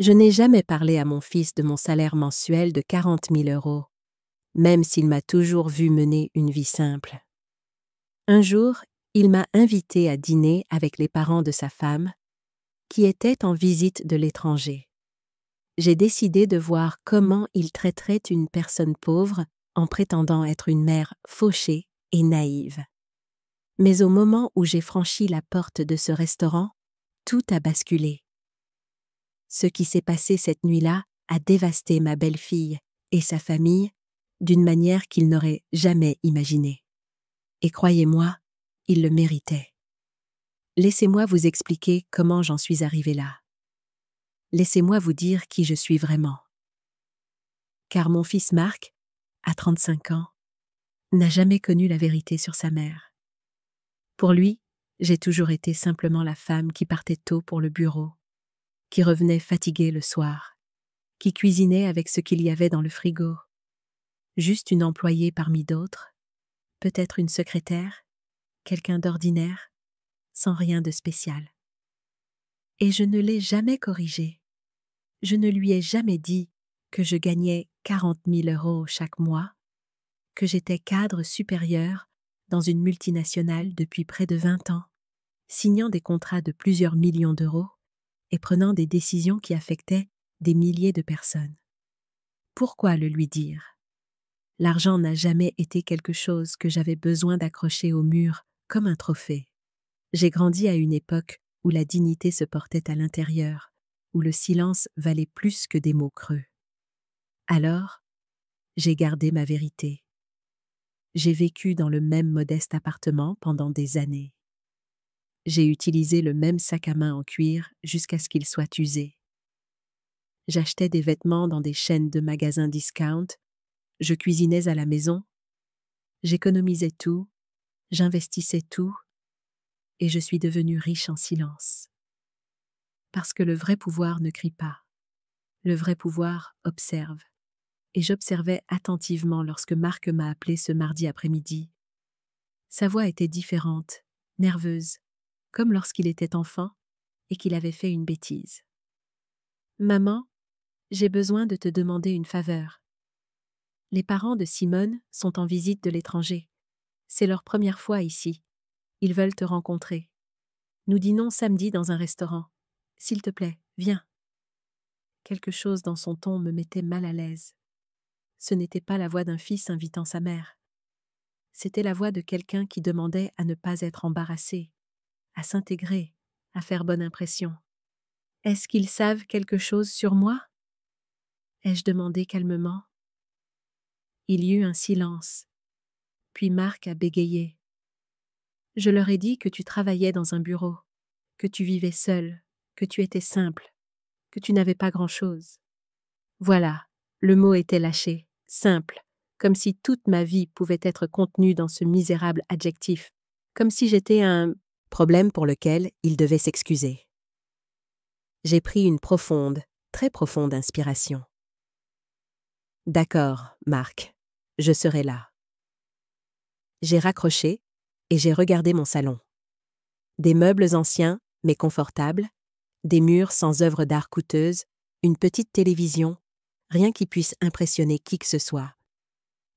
Je n'ai jamais parlé à mon fils de mon salaire mensuel de 40 000 euros, même s'il m'a toujours vu mener une vie simple. Un jour, il m'a invité à dîner avec les parents de sa femme, qui étaient en visite de l'étranger. J'ai décidé de voir comment il traiterait une personne pauvre en prétendant être une mère fauchée et naïve. Mais au moment où j'ai franchi la porte de ce restaurant, tout a basculé. Ce qui s'est passé cette nuit-là a dévasté ma belle-fille et sa famille d'une manière qu'ils n'auraient jamais imaginée. Et croyez-moi, ils le méritaient. Laissez-moi vous expliquer comment j'en suis arrivée là. Laissez-moi vous dire qui je suis vraiment. Car mon fils Marc, à 35 ans, n'a jamais connu la vérité sur sa mère. Pour lui, j'ai toujours été simplement la femme qui partait tôt pour le bureau, qui revenait fatiguée le soir, qui cuisinait avec ce qu'il y avait dans le frigo. Juste une employée parmi d'autres, peut-être une secrétaire, quelqu'un d'ordinaire, sans rien de spécial. Et je ne l'ai jamais corrigé. Je ne lui ai jamais dit que je gagnais 40 000 euros chaque mois, que j'étais cadre supérieur dans une multinationale depuis près de 20 ans, signant des contrats de plusieurs millions d'euros et prenant des décisions qui affectaient des milliers de personnes. Pourquoi le lui dire? L'argent n'a jamais été quelque chose que j'avais besoin d'accrocher au mur comme un trophée. J'ai grandi à une époque où la dignité se portait à l'intérieur, où le silence valait plus que des mots creux. Alors, j'ai gardé ma vérité. J'ai vécu dans le même modeste appartement pendant des années. J'ai utilisé le même sac à main en cuir jusqu'à ce qu'il soit usé. J'achetais des vêtements dans des chaînes de magasins discount, je cuisinais à la maison, j'économisais tout, j'investissais tout, et je suis devenue riche en silence. Parce que le vrai pouvoir ne crie pas. Le vrai pouvoir observe. Et j'observais attentivement lorsque Marc m'a appelé ce mardi après-midi. Sa voix était différente, nerveuse, comme lorsqu'il était enfant et qu'il avait fait une bêtise. « Maman, j'ai besoin de te demander une faveur. Les parents de Simone sont en visite de l'étranger. C'est leur première fois ici. Ils veulent te rencontrer. Nous dînons samedi dans un restaurant. S'il te plaît, viens. » Quelque chose dans son ton me mettait mal à l'aise. Ce n'était pas la voix d'un fils invitant sa mère. C'était la voix de quelqu'un qui demandait à ne pas être embarrassé, à s'intégrer, à faire bonne impression. « Est-ce qu'ils savent quelque chose sur moi ?» ai-je demandé calmement. Il y eut un silence. Puis Marc a bégayé. « Je leur ai dit que tu travaillais dans un bureau, que tu vivais seul, que tu étais simple, que tu n'avais pas grand-chose. » Voilà, le mot était lâché, simple, comme si toute ma vie pouvait être contenue dans ce misérable adjectif, comme si j'étais un problème pour lequel il devait s'excuser. J'ai pris une profonde, très profonde inspiration. « D'accord, Marc, je serai là. » J'ai raccroché et j'ai regardé mon salon. Des meubles anciens, mais confortables, des murs sans œuvres d'art coûteuses, une petite télévision, rien qui puisse impressionner qui que ce soit.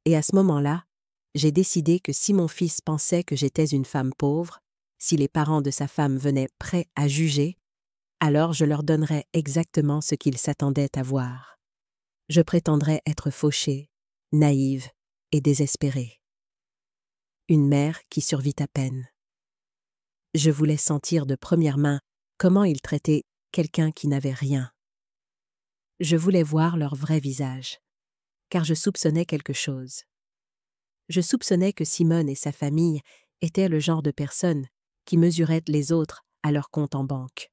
Et à ce moment-là, j'ai décidé que si mon fils pensait que j'étais une femme pauvre, si les parents de sa femme venaient prêts à juger, alors je leur donnerais exactement ce qu'ils s'attendaient à voir. Je prétendrais être fauchée, naïve et désespérée. Une mère qui survit à peine. Je voulais sentir de première main comment ils traitaient quelqu'un qui n'avait rien. Je voulais voir leur vrai visage, car je soupçonnais quelque chose. Je soupçonnais que Simone et sa famille étaient le genre de personnes qui mesuraient les autres à leur compte en banque.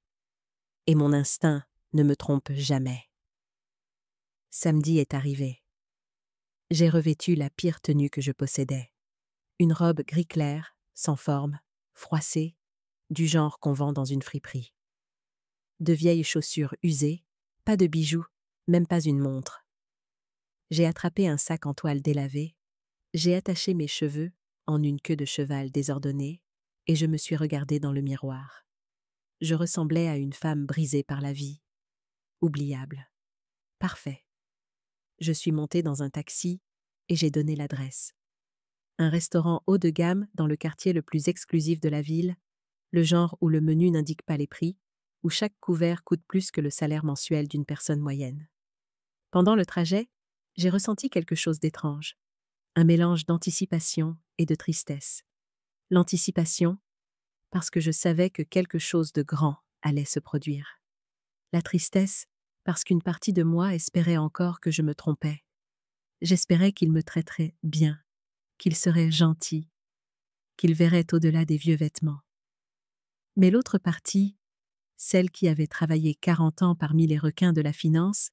Et mon instinct ne me trompe jamais. Samedi est arrivé. J'ai revêtu la pire tenue que je possédais. Une robe gris clair, sans forme, froissée, du genre qu'on vend dans une friperie. De vieilles chaussures usées, pas de bijoux, même pas une montre. J'ai attrapé un sac en toile délavé, j'ai attaché mes cheveux en une queue de cheval désordonnée et je me suis regardée dans le miroir. Je ressemblais à une femme brisée par la vie. oubliable. Parfait. Je suis montée dans un taxi et j'ai donné l'adresse. Un restaurant haut de gamme dans le quartier le plus exclusif de la ville, le genre où le menu n'indique pas les prix, où chaque couvert coûte plus que le salaire mensuel d'une personne moyenne. Pendant le trajet, j'ai ressenti quelque chose d'étrange, un mélange d'anticipation et de tristesse. L'anticipation, parce que je savais que quelque chose de grand allait se produire. La tristesse, parce qu'une partie de moi espérait encore que je me trompais. J'espérais qu'il me traiterait bien, qu'il serait gentil, qu'il verrait au-delà des vieux vêtements. Mais l'autre partie, celle qui avait travaillé 40 ans parmi les requins de la finance,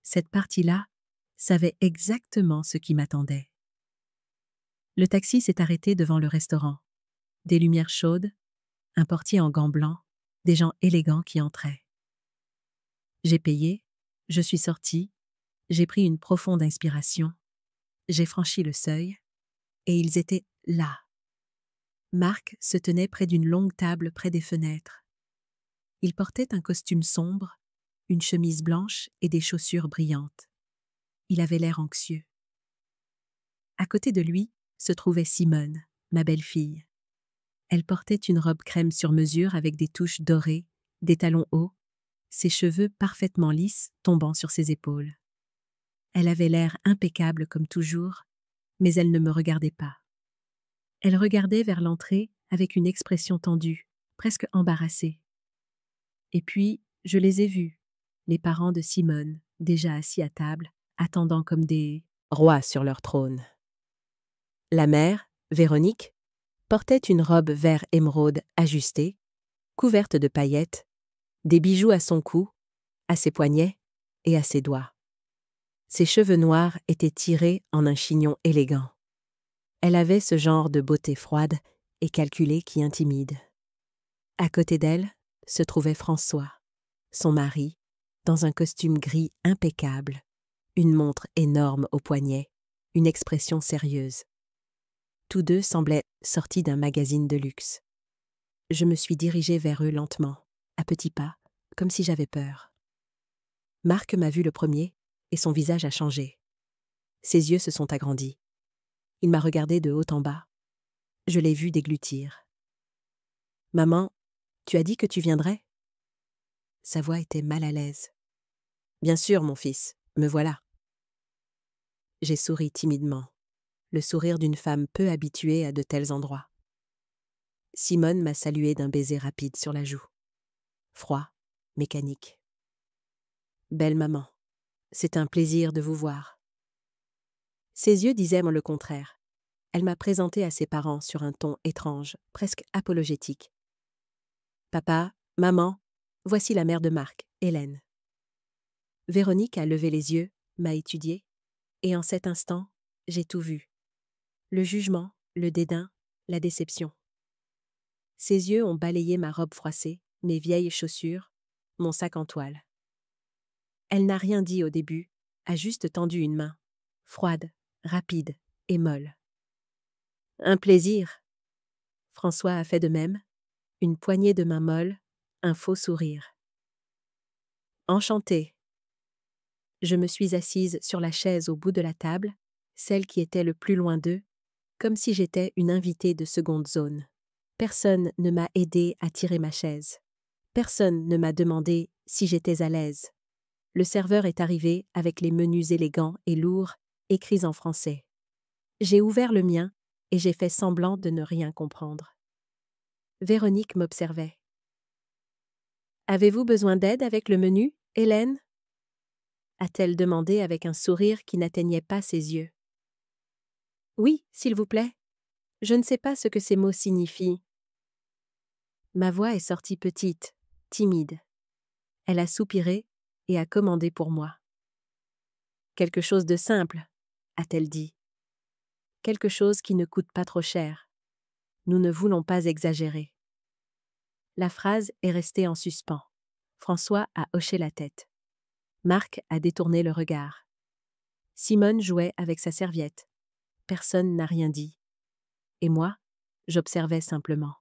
cette partie-là savait exactement ce qui m'attendait. Le taxi s'est arrêté devant le restaurant. Des lumières chaudes, un portier en gants blancs, des gens élégants qui entraient. J'ai payé, je suis sortie, j'ai pris une profonde inspiration, j'ai franchi le seuil, et ils étaient là. Marc se tenait près d'une longue table près des fenêtres. Il portait un costume sombre, une chemise blanche et des chaussures brillantes. Il avait l'air anxieux. À côté de lui se trouvait Simone, ma belle-fille. Elle portait une robe crème sur mesure avec des touches dorées, des talons hauts, ses cheveux parfaitement lisses tombant sur ses épaules. Elle avait l'air impeccable comme toujours, mais elle ne me regardait pas. Elle regardait vers l'entrée avec une expression tendue, presque embarrassée. Et puis, je les ai vus, les parents de Simone, déjà assis à table, attendant comme des rois sur leur trône. La mère, Véronique, portait une robe vert émeraude ajustée, couverte de paillettes, des bijoux à son cou, à ses poignets et à ses doigts. Ses cheveux noirs étaient tirés en un chignon élégant. Elle avait ce genre de beauté froide et calculée qui intimide. À côté d'elle se trouvait François, son mari, dans un costume gris impeccable, une montre énorme au poignet, une expression sérieuse. Tous deux semblaient sortis d'un magazine de luxe. Je me suis dirigée vers eux lentement, à petits pas, comme si j'avais peur. Marc m'a vu le premier, et son visage a changé. Ses yeux se sont agrandis. Il m'a regardé de haut en bas. Je l'ai vu déglutir. « Maman, tu as dit que tu viendrais ?» Sa voix était mal à l'aise. « Bien sûr, mon fils, me voilà. » J'ai souri timidement, le sourire d'une femme peu habituée à de tels endroits. Simone m'a salué d'un baiser rapide sur la joue. Froid, mécanique. « Belle maman, c'est un plaisir de vous voir. » Ses yeux disaient le contraire. Elle m'a présenté à ses parents sur un ton étrange, presque apologétique. « Papa, maman, voici la mère de Marc, Hélène. » Véronique a levé les yeux, m'a étudiée, et en cet instant, j'ai tout vu. Le jugement, le dédain, la déception. Ses yeux ont balayé ma robe froissée, mes vieilles chaussures, mon sac en toile. Elle n'a rien dit au début, a juste tendu une main, froide, rapide et molle. « Un plaisir. » François a fait de même, une poignée de mains molles, un faux sourire. « Enchantée. » Je me suis assise sur la chaise au bout de la table, celle qui était le plus loin d'eux, comme si j'étais une invitée de seconde zone. Personne ne m'a aidée à tirer ma chaise. Personne ne m'a demandé si j'étais à l'aise. Le serveur est arrivé avec les menus élégants et lourds, écrits en français. J'ai ouvert le mien et j'ai fait semblant de ne rien comprendre. Véronique m'observait. « Avez-vous besoin d'aide avec le menu, Hélène ?» a-t-elle demandé avec un sourire qui n'atteignait pas ses yeux. « Oui, s'il vous plaît. Je ne sais pas ce que ces mots signifient. » Ma voix est sortie petite, timide. Elle a soupiré et a commandé pour moi. « Quelque chose de simple, » a-t-elle dit. « Quelque chose qui ne coûte pas trop cher. Nous ne voulons pas exagérer. » La phrase est restée en suspens. François a hoché la tête. Marc a détourné le regard. Simone jouait avec sa serviette. Personne n'a rien dit. Et moi, j'observais simplement.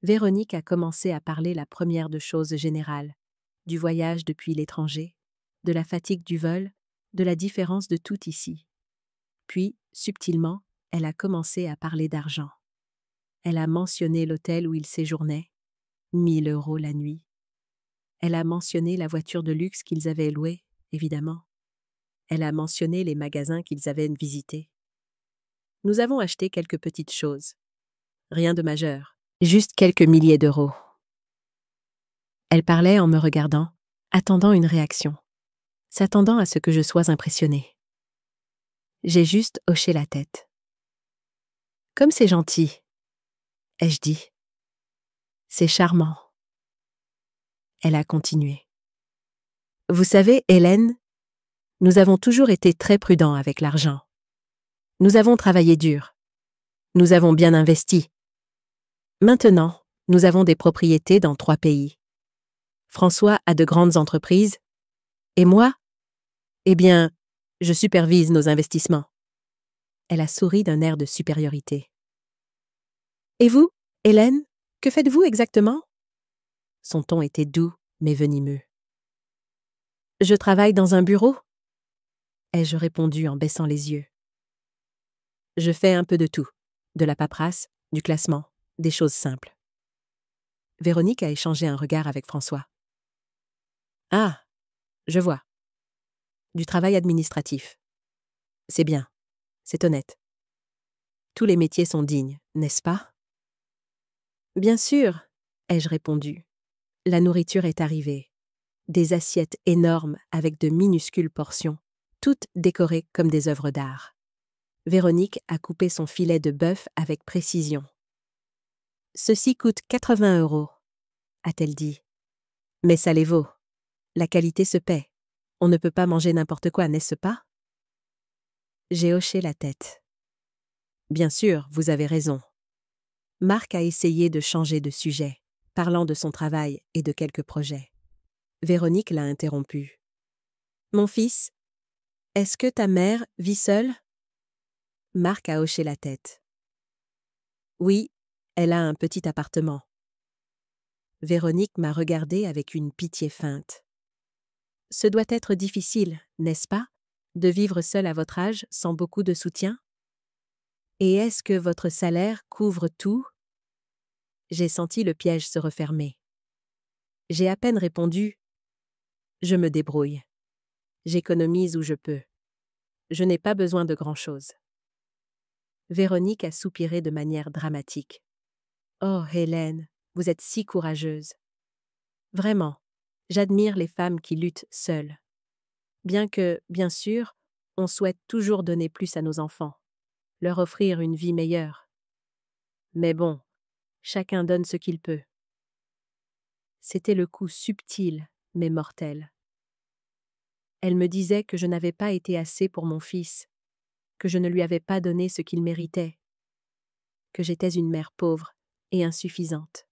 Véronique a commencé à parler la première de choses générales, du voyage depuis l'étranger, de la fatigue du vol, de la différence de tout ici. Puis, subtilement, elle a commencé à parler d'argent. Elle a mentionné l'hôtel où il séjournait, 1 000 € la nuit. Elle a mentionné la voiture de luxe qu'ils avaient louée, évidemment. Elle a mentionné les magasins qu'ils avaient visités. Nous avons acheté quelques petites choses. Rien de majeur, juste quelques milliers d'euros. Elle parlait en me regardant, attendant une réaction, s'attendant à ce que je sois impressionnée. J'ai juste hoché la tête. Comme c'est gentil, ai-je dit. C'est charmant. Elle a continué. Vous savez, Hélène, nous avons toujours été très prudents avec l'argent. Nous avons travaillé dur. Nous avons bien investi. Maintenant, nous avons des propriétés dans 3 pays. François a de grandes entreprises. Et moi? Eh bien, je supervise nos investissements. Elle a souri d'un air de supériorité. Et vous, Hélène, que faites-vous exactement? Son ton était doux, mais venimeux. Je travaille dans un bureau, ai-je répondu en baissant les yeux. Je fais un peu de tout, de la paperasse, du classement, des choses simples. Véronique a échangé un regard avec François. Ah, je vois. Du travail administratif. C'est bien, c'est honnête. Tous les métiers sont dignes, n'est-ce pas? Bien sûr, ai-je répondu. La nourriture est arrivée. Des assiettes énormes avec de minuscules portions, toutes décorées comme des œuvres d'art. Véronique a coupé son filet de bœuf avec précision. « Ceci coûte 80 €, a-t-elle dit. Mais ça les vaut. La qualité se paie. On ne peut pas manger n'importe quoi, n'est-ce pas? J'ai hoché la tête. Bien sûr, vous avez raison. Marc a essayé de changer de sujet, parlant de son travail et de quelques projets. Véronique l'a interrompu. Mon fils, est-ce que ta mère vit seule? Marc a hoché la tête. Oui, elle a un petit appartement. Véronique m'a regardée avec une pitié feinte. Ce doit être difficile, n'est-ce pas, de vivre seule à votre âge sans beaucoup de soutien? Et est-ce que votre salaire couvre tout? J'ai senti le piège se refermer. J'ai à peine répondu « Je me débrouille. J'économise où je peux. Je n'ai pas besoin de grand-chose. » Véronique a soupiré de manière dramatique. « Oh, Hélène, vous êtes si courageuse. Vraiment, j'admire les femmes qui luttent seules. Bien que, bien sûr, on souhaite toujours donner plus à nos enfants, leur offrir une vie meilleure. Mais bon, chacun donne ce qu'il peut. » C'était le coup subtil, mais mortel. Elle me disait que je n'avais pas été assez pour mon fils, que je ne lui avais pas donné ce qu'il méritait, que j'étais une mère pauvre et insuffisante.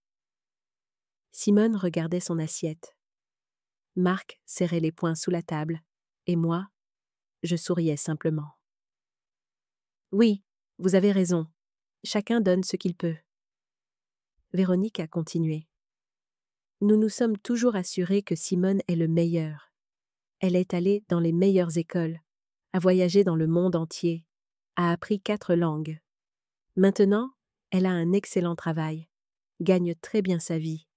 Simone regardait son assiette. Marc serrait les poings sous la table, et moi, je souriais simplement. Oui, vous avez raison. Chacun donne ce qu'il peut. Véronique a continué. Nous nous sommes toujours assurés que Simone est le meilleur. Elle est allée dans les meilleures écoles, a voyagé dans le monde entier, a appris 4 langues. Maintenant, elle a un excellent travail, gagne très bien sa vie.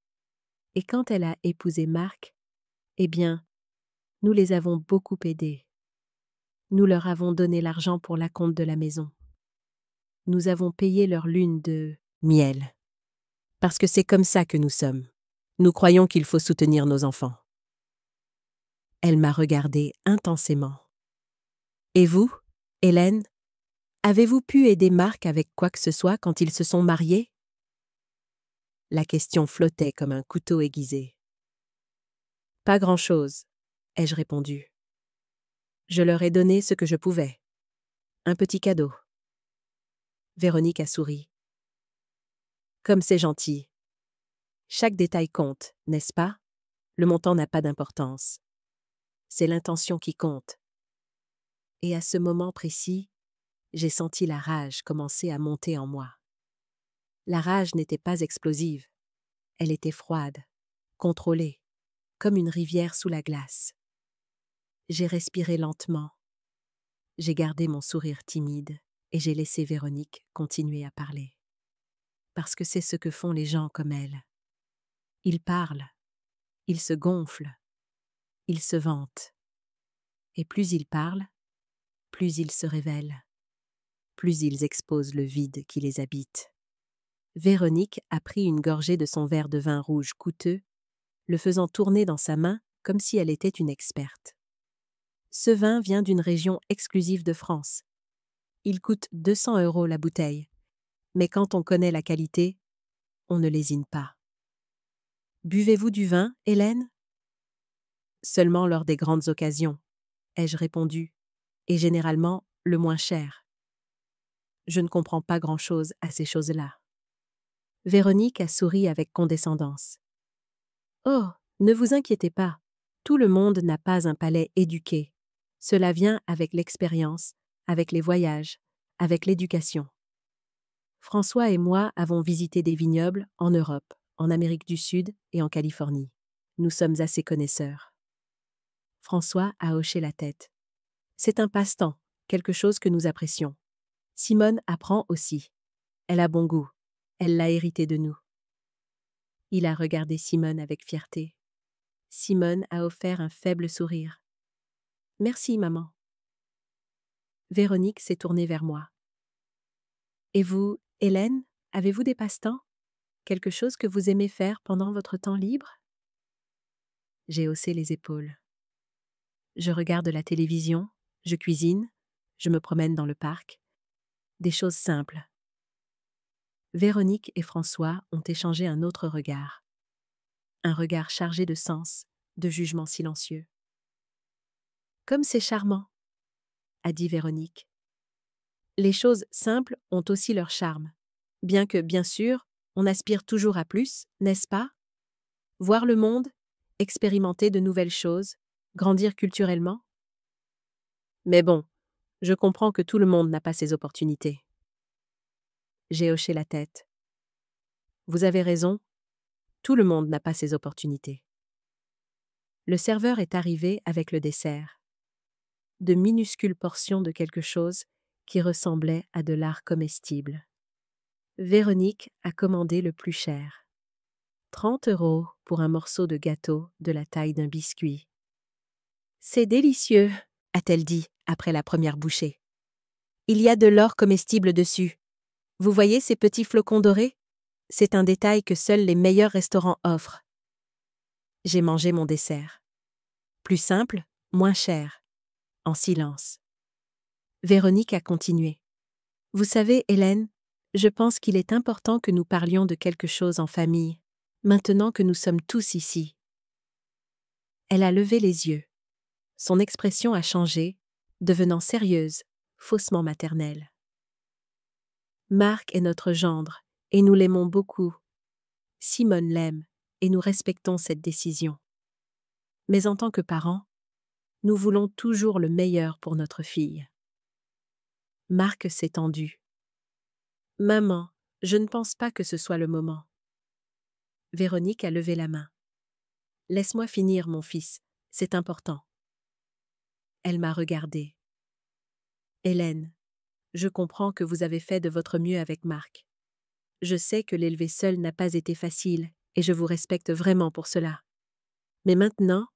Et quand elle a épousé Marc, eh bien, nous les avons beaucoup aidés. Nous leur avons donné l'argent pour l'acompte de la maison. Nous avons payé leur lune de miel. Parce que c'est comme ça que nous sommes. Nous croyons qu'il faut soutenir nos enfants. Elle m'a regardée intensément. Et vous, Hélène, avez-vous pu aider Marc avec quoi que ce soit quand ils se sont mariés? La question flottait comme un couteau aiguisé. Pas grand-chose, ai-je répondu. Je leur ai donné ce que je pouvais. Un petit cadeau. Véronique a souri. Comme c'est gentil. Chaque détail compte, n'est-ce pas? Le montant n'a pas d'importance. C'est l'intention qui compte. Et à ce moment précis, j'ai senti la rage commencer à monter en moi. La rage n'était pas explosive. Elle était froide, contrôlée, comme une rivière sous la glace. J'ai respiré lentement. J'ai gardé mon sourire timide et j'ai laissé Véronique continuer à parler. Parce que c'est ce que font les gens comme elle. Ils parlent, ils se gonflent, ils se vantent. Et plus ils parlent, plus ils se révèlent, plus ils exposent le vide qui les habite. Véronique a pris une gorgée de son verre de vin rouge coûteux, le faisant tourner dans sa main comme si elle était une experte. Ce vin vient d'une région exclusive de France. Il coûte 200 € la bouteille, mais quand on connaît la qualité, on ne lésine pas. Buvez-vous du vin, Hélène ? Seulement lors des grandes occasions, ai-je répondu, et généralement le moins cher. Je ne comprends pas grand-chose à ces choses-là. Véronique a souri avec condescendance. Oh, ne vous inquiétez pas, tout le monde n'a pas un palais éduqué. Cela vient avec l'expérience, avec les voyages, avec l'éducation. François et moi avons visité des vignobles en Europe, en Amérique du Sud et en Californie. Nous sommes assez connaisseurs. François a hoché la tête. C'est un passe-temps, quelque chose que nous apprécions. Simone apprend aussi. Elle a bon goût. Elle l'a hérité de nous. Il a regardé Simone avec fierté. Simone a offert un faible sourire. Merci, maman. Véronique s'est tournée vers moi. Et vous, Hélène, avez-vous des passe-temps ? Quelque chose que vous aimez faire pendant votre temps libre ? J'ai haussé les épaules. Je regarde la télévision, je cuisine, je me promène dans le parc. Des choses simples. Véronique et François ont échangé un autre regard. Un regard chargé de sens, de jugement silencieux. Comme c'est charmant, a dit Véronique. Les choses simples ont aussi leur charme. Bien que, bien sûr, on aspire toujours à plus, n'est-ce pas ? Voir le monde, expérimenter de nouvelles choses, grandir culturellement. Mais bon, je comprends que tout le monde n'a pas ces opportunités. J'ai hoché la tête. Vous avez raison, tout le monde n'a pas ces opportunités. Le serveur est arrivé avec le dessert. De minuscules portions de quelque chose qui ressemblait à de l'art comestible. Véronique a commandé le plus cher. 30 € pour un morceau de gâteau de la taille d'un biscuit. C'est délicieux, a-t-elle dit après la première bouchée. Il y a de l'or comestible dessus. Vous voyez ces petits flocons dorés ? C'est un détail que seuls les meilleurs restaurants offrent. J'ai mangé mon dessert. Plus simple, moins cher. En silence. Véronique a continué. Vous savez, Hélène, je pense qu'il est important que nous parlions de quelque chose en famille, maintenant que nous sommes tous ici. Elle a levé les yeux. Son expression a changé, devenant sérieuse, faussement maternelle. Marc est notre gendre, et nous l'aimons beaucoup. Simone l'aime, et nous respectons cette décision. Mais en tant que parents, nous voulons toujours le meilleur pour notre fille. Marc s'est tendu. Maman, je ne pense pas que ce soit le moment. Véronique a levé la main. Laisse-moi finir, mon fils, c'est important. Elle m'a regardée. Hélène, je comprends que vous avez fait de votre mieux avec Marc. Je sais que l'élever seul n'a pas été facile, et je vous respecte vraiment pour cela. Mais maintenant,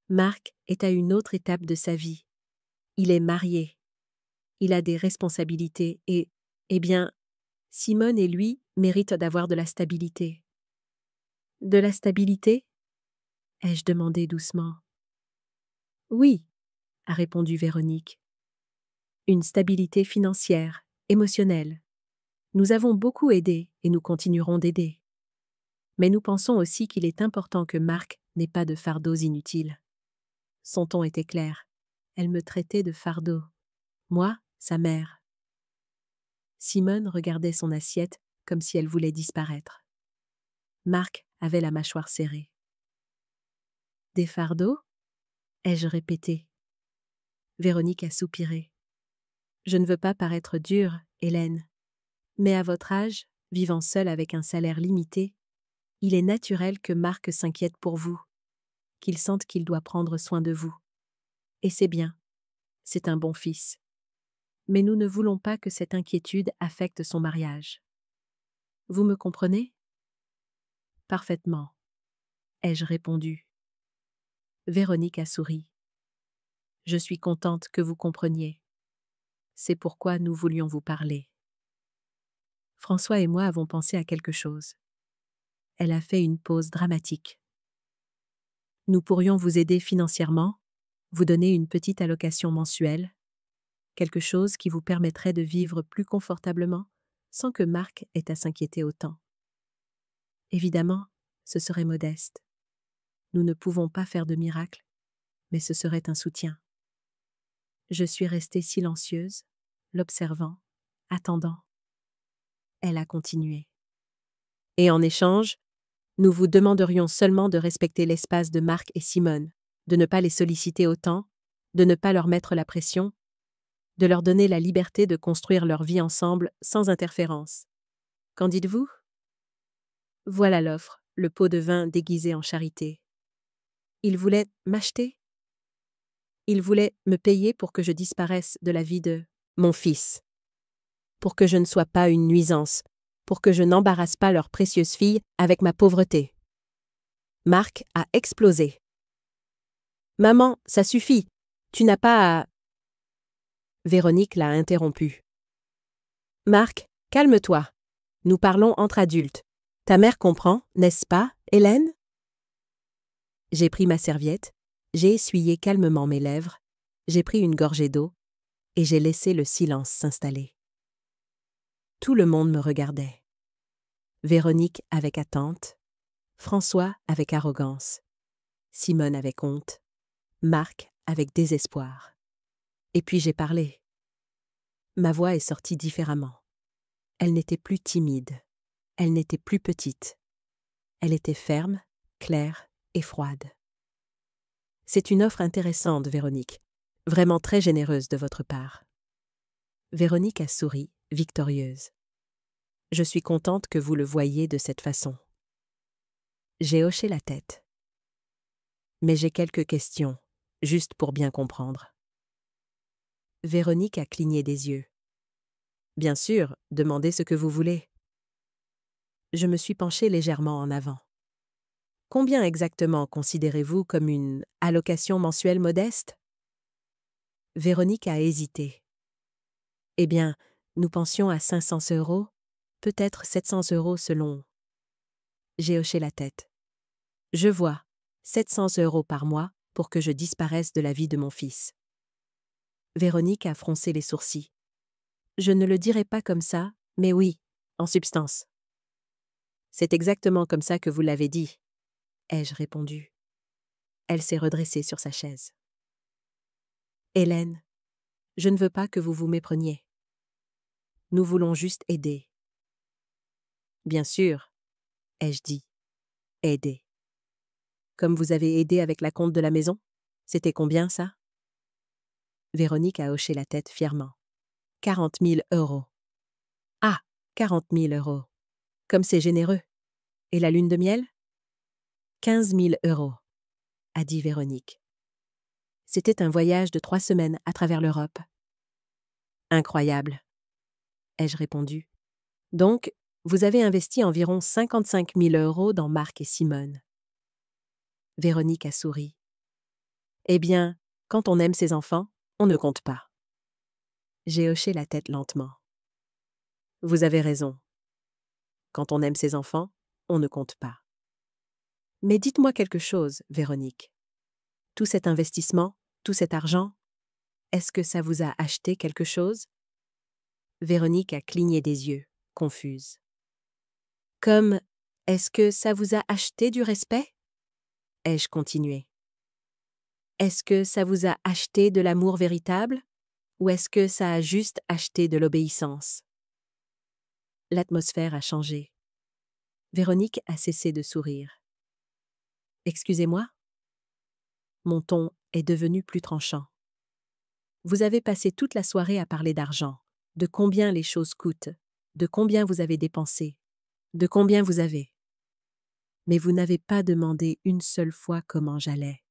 Marc est à une autre étape de sa vie. Il est marié. Il a des responsabilités et, eh bien, Simone et lui méritent d'avoir de la stabilité. De la stabilité ? Ai-je demandé doucement. Oui, a répondu Véronique. Une stabilité financière, émotionnelle. Nous avons beaucoup aidé et nous continuerons d'aider. Mais nous pensons aussi qu'il est important que Marc n'ait pas de fardeaux inutiles. Son ton était clair. Elle me traitait de fardeau. Moi, sa mère. Simone regardait son assiette comme si elle voulait disparaître. Marc avait la mâchoire serrée. Des fardeaux ? Ai-je répété. Véronique a soupiré. Je ne veux pas paraître dure, Hélène. Mais à votre âge, vivant seule avec un salaire limité, il est naturel que Marc s'inquiète pour vous. qu'il sente qu'il doit prendre soin de vous. Et c'est bien. C'est un bon fils. Mais nous ne voulons pas que cette inquiétude affecte son mariage. Vous me comprenez? Parfaitement, ai-je répondu. Véronique a souri. Je suis contente que vous compreniez. C'est pourquoi nous voulions vous parler. François et moi avons pensé à quelque chose. Elle a fait une pause dramatique. Nous pourrions vous aider financièrement, vous donner une petite allocation mensuelle, quelque chose qui vous permettrait de vivre plus confortablement sans que Marc ait à s'inquiéter autant. Évidemment, ce serait modeste. Nous ne pouvons pas faire de miracle, mais ce serait un soutien. Je suis restée silencieuse, l'observant, attendant. Elle a continué. Et en échange, nous vous demanderions seulement de respecter l'espace de Marc et Simone, de ne pas les solliciter autant, de ne pas leur mettre la pression, de leur donner la liberté de construire leur vie ensemble sans interférence. Qu'en dites-vous? Voilà l'offre, le pot de vin déguisé en charité. Il voulait m'acheter? Il voulait me payer pour que je disparaisse de la vie de mon fils, pour que je ne sois pas une nuisance, pour que je n'embarrasse pas leur précieuse fille avec ma pauvreté. Marc a explosé. « Maman, ça suffit, tu n'as pas à… » Véronique l'a interrompu. « Marc, calme-toi. Nous parlons entre adultes. Ta mère comprend, n'est-ce pas, Hélène ?» J'ai pris ma serviette, j'ai essuyé calmement mes lèvres, j'ai pris une gorgée d'eau et j'ai laissé le silence s'installer. Tout le monde me regardait. Véronique avec attente, François avec arrogance, Simone avec honte, Marc avec désespoir. Et puis j'ai parlé. Ma voix est sortie différemment. Elle n'était plus timide, elle n'était plus petite. Elle était ferme, claire et froide. C'est une offre intéressante, Véronique, vraiment très généreuse de votre part. Véronique a souri, victorieuse. Je suis contente que vous le voyiez de cette façon. J'ai hoché la tête. Mais j'ai quelques questions, juste pour bien comprendre. Véronique a cligné des yeux. Bien sûr, demandez ce que vous voulez. Je me suis penchée légèrement en avant. Combien exactement considérez-vous comme une allocation mensuelle modeste? Véronique a hésité. Eh bien, nous pensions à 500 €, peut-être 700 € selon… J'ai hoché la tête. Je vois, 700 € par mois pour que je disparaisse de la vie de mon fils. Véronique a froncé les sourcils. Je ne le dirai pas comme ça, mais oui, en substance. C'est exactement comme ça que vous l'avez dit, ai-je répondu. Elle s'est redressée sur sa chaise. Hélène, je ne veux pas que vous vous mépreniez. Nous voulons juste aider. Bien sûr, ai-je dit. Aider. Comme vous avez aidé avec la compte de la maison? C'était combien, ça? Véronique a hoché la tête fièrement. 40 000 €. Ah, 40 000 €. Comme c'est généreux. Et la lune de miel? 15 000 €, a dit Véronique. C'était un voyage de 3 semaines à travers l'Europe. Incroyable, ai-je répondu. Donc, vous avez investi environ 55 000 € dans Marc et Simone. Véronique a souri. Eh bien, quand on aime ses enfants, on ne compte pas. J'ai hoché la tête lentement. Vous avez raison. Quand on aime ses enfants, on ne compte pas. Mais dites-moi quelque chose, Véronique. Tout cet investissement, tout cet argent, est-ce que ça vous a acheté quelque chose? Véronique a cligné des yeux, confuse. Comme, est-ce que ça vous a acheté du respect? Ai-je continué. Est-ce que ça vous a acheté de l'amour véritable? Ou est-ce que ça a juste acheté de l'obéissance? L'atmosphère a changé. Véronique a cessé de sourire. Excusez-moi? Mon ton est devenu plus tranchant. Vous avez passé toute la soirée à parler d'argent, de combien les choses coûtent, de combien vous avez dépensé, de combien vous avez. Mais vous n'avez pas demandé une seule fois comment j'allais,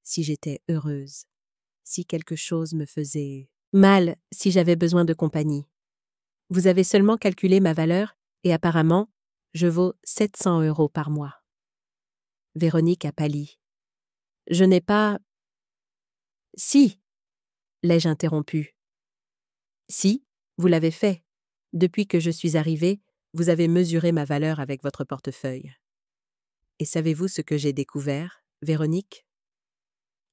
si j'étais heureuse, si quelque chose me faisait mal, si j'avais besoin de compagnie. Vous avez seulement calculé ma valeur et apparemment, je vaux 700 € par mois. Véronique a pâli. Je n'ai pas... Si, l'ai-je interrompu. Si, vous l'avez fait. Depuis que je suis arrivée, vous avez mesuré ma valeur avec votre portefeuille. Et savez-vous ce que j'ai découvert, Véronique?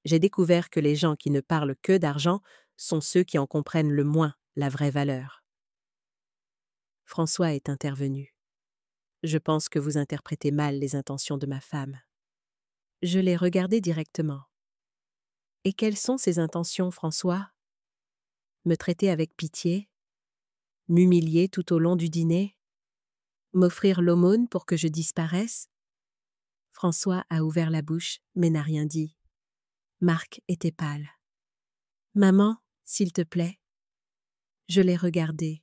J'ai découvert que les gens qui ne parlent que d'argent sont ceux qui en comprennent le moins la vraie valeur. François est intervenu. Je pense que vous interprétez mal les intentions de ma femme. Je l'ai regardé directement. Et quelles sont ses intentions, François? Me traiter avec pitié? M'humilier tout au long du dîner? M'offrir l'aumône pour que je disparaisse? François a ouvert la bouche, mais n'a rien dit. Marc était pâle. Maman, s'il te plaît. Je l'ai regardé.